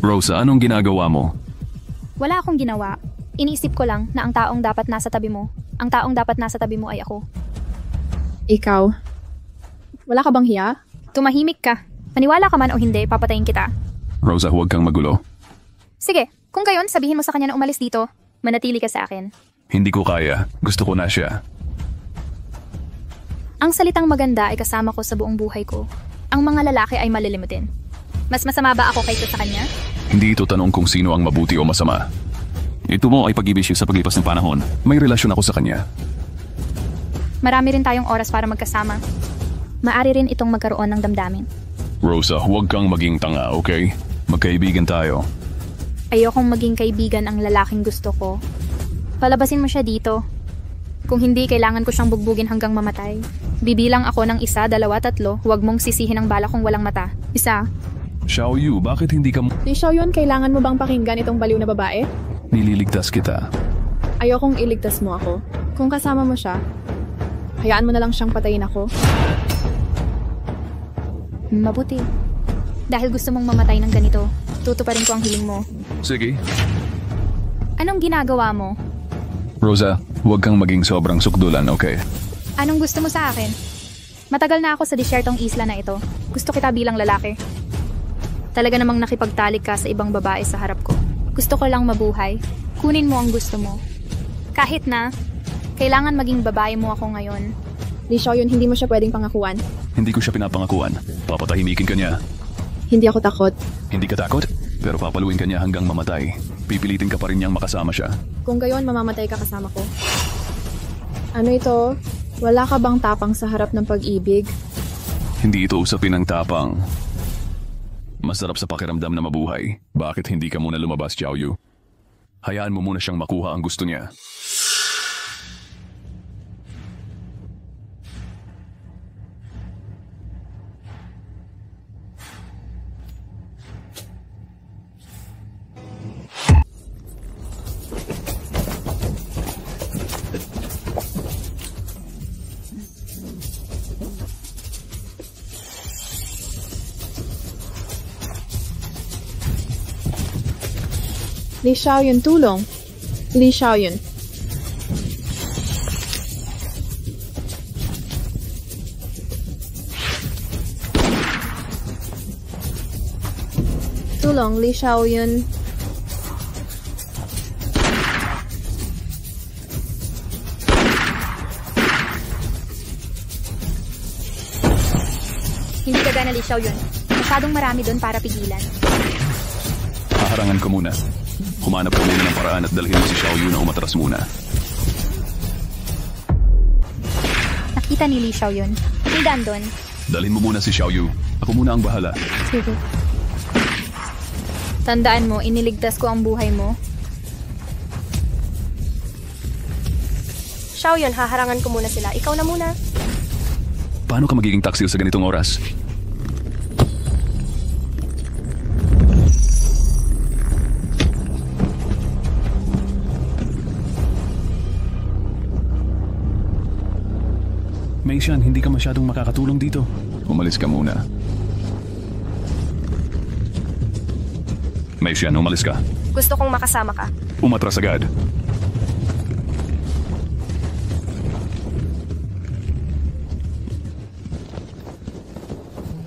Rosa, anong ginagawa mo? Wala akong ginawa. Iniisip ko lang na ang taong dapat nasa tabi mo ay ako. Ikaw? Wala ka bang hiya? Tumahimik ka. Maniwala ka man o hindi, papatayin kita. Rosa, huwag kang magulo. Sige, kung gayon, sabihin mo sa kanya na umalis dito. Manatili ka sa akin. Hindi ko kaya. Gusto ko na siya. Ang salitang maganda ay kasama ko sa buong buhay ko. Ang mga lalaki ay malilimutin. Mas masama ba ako kaysa sa kanya? Hindi ito tanong kung sino ang mabuti o masama. Ito mo ay pag-ibig sa paglipas ng panahon. May relasyon ako sa kanya. Marami rin tayong oras para magkasama. Maari rin itong magkaroon ng damdamin. Rosa, huwag kang maging tanga, okay? Magkaibigan tayo. Ayokong maging kaibigan ang lalaking gusto ko. Palabasin mo siya dito. Kung hindi, kailangan ko siyang bugbugin hanggang mamatay. Bibilang ako ng 1, 2, 3. Huwag mong sisihin ang bala kung walang mata. 1. Xiaoyu, bakit hindi ka... Li Xiaoyun, kailangan mo bang pakinggan itong baliw na babae? Nililigtas kita. Ayokong iligtas mo ako. Kung kasama mo siya, hayaan mo na lang siyang patayin ako. Mabuti. Dahil gusto mong mamatay ng ganito, tutuparin ko ang hiling mo. Sige. Anong ginagawa mo? Rosa, huwag kang maging sobrang sukdulan, okay? Anong gusto mo sa akin? Matagal na ako sa disyertong isla na ito. Gusto kita bilang lalaki. Talaga namang nakipagtalik ka sa ibang babae sa harap ko. Gusto ko lang mabuhay. Kunin mo ang gusto mo. Kahit na, kailangan maging babae mo ako ngayon. Li Xiaoyun, hindi mo siya pwedeng pangakuan. Hindi ko siya pinapangakuan. Papatahimikin ka niya. Hindi ako takot. Hindi ka takot? Pero papaluin ka niya hanggang mamatay. Pipilitin ka pa rin niyang makasama siya. Kung gayon, mamamatay ka kasama ko. Ano ito? Wala ka bang tapang sa harap ng pag-ibig? Hindi ito usapin ng tapang. Masarap sa pakiramdam na mabuhay. Bakit hindi ka muna lumabas, Xiaoyu? Hayaan mo muna siyang makuha ang gusto niya. Li Xiaoyun, tulong! Li Xiaoyun. Tulong, Li Xiaoyun. Hindi ka gana, Li Xiaoyun. Masyadong marami doon para pigilan. Haharangan ko muna. Humanap ko muna ng paraan at dalhin mo si Xiaoyu na umatras muna. Nakita ni Li Xiaoyun. May daan doon. Dalhin mo muna si Xiaoyu. Ako muna ang bahala. Sige. Tandaan mo, iniligtas ko ang buhay mo. Xiaoyun, haharangan ko muna sila. Ikaw na muna. Paano ka magiging taksil sa ganitong oras? Meishan, hindi ka masyadong makakatulong dito. Umalis ka muna. Meishan, umalis ka. Gusto kong makasama ka. Umatras agad.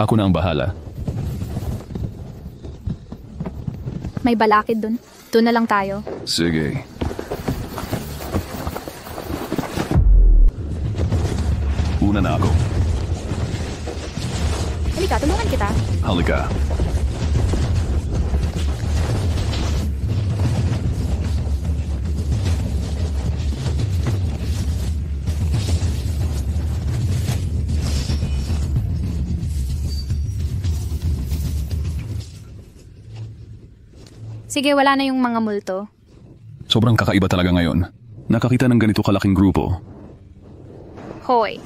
Ako na ang bahala. May balakid doon. Doon na lang tayo. Sige. Una na ako. Halika, tulungan kita. Halika. Sige, wala na yung mga multo. Sobrang kakaiba talaga ngayon. Nakakita ng ganito kalaking grupo. Hoy.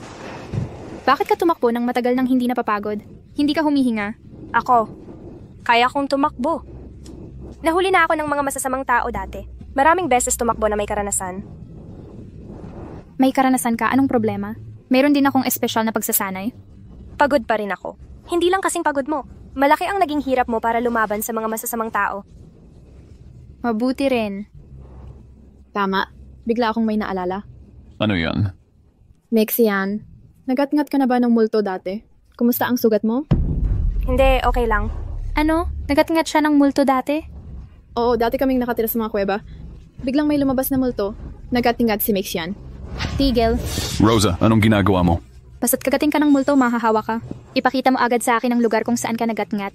Bakit ka tumakbo ng matagal nang hindi napapagod? Hindi ka humihinga? Ako, kaya kong tumakbo. Nahuli na ako ng mga masasamang tao dati. Maraming beses tumakbo na may karanasan. May karanasan ka? Anong problema? Meron din akong espesyal na pagsasanay. Pagod pa rin ako. Hindi lang kasing pagod mo. Malaki ang naging hirap mo para lumaban sa mga masasamang tao. Mabuti rin. Tama. Bigla akong may naalala. Ano yan? Mexian, nagat-ngat ka na ba ng multo dati? Kumusta ang sugat mo? Hindi, okay lang. Ano? Nagat-ngat siya ng multo dati? Oo, dati kaming nakatira sa mga kuweba. Biglang may lumabas na multo. Nagat-ngat si Mexian. Tigil. Rosa, anong ginagawa mo? Basta't kagating ka ng multo, mahahawa ka. Ipakita mo agad sa akin ang lugar kung saan ka nagat-ngat.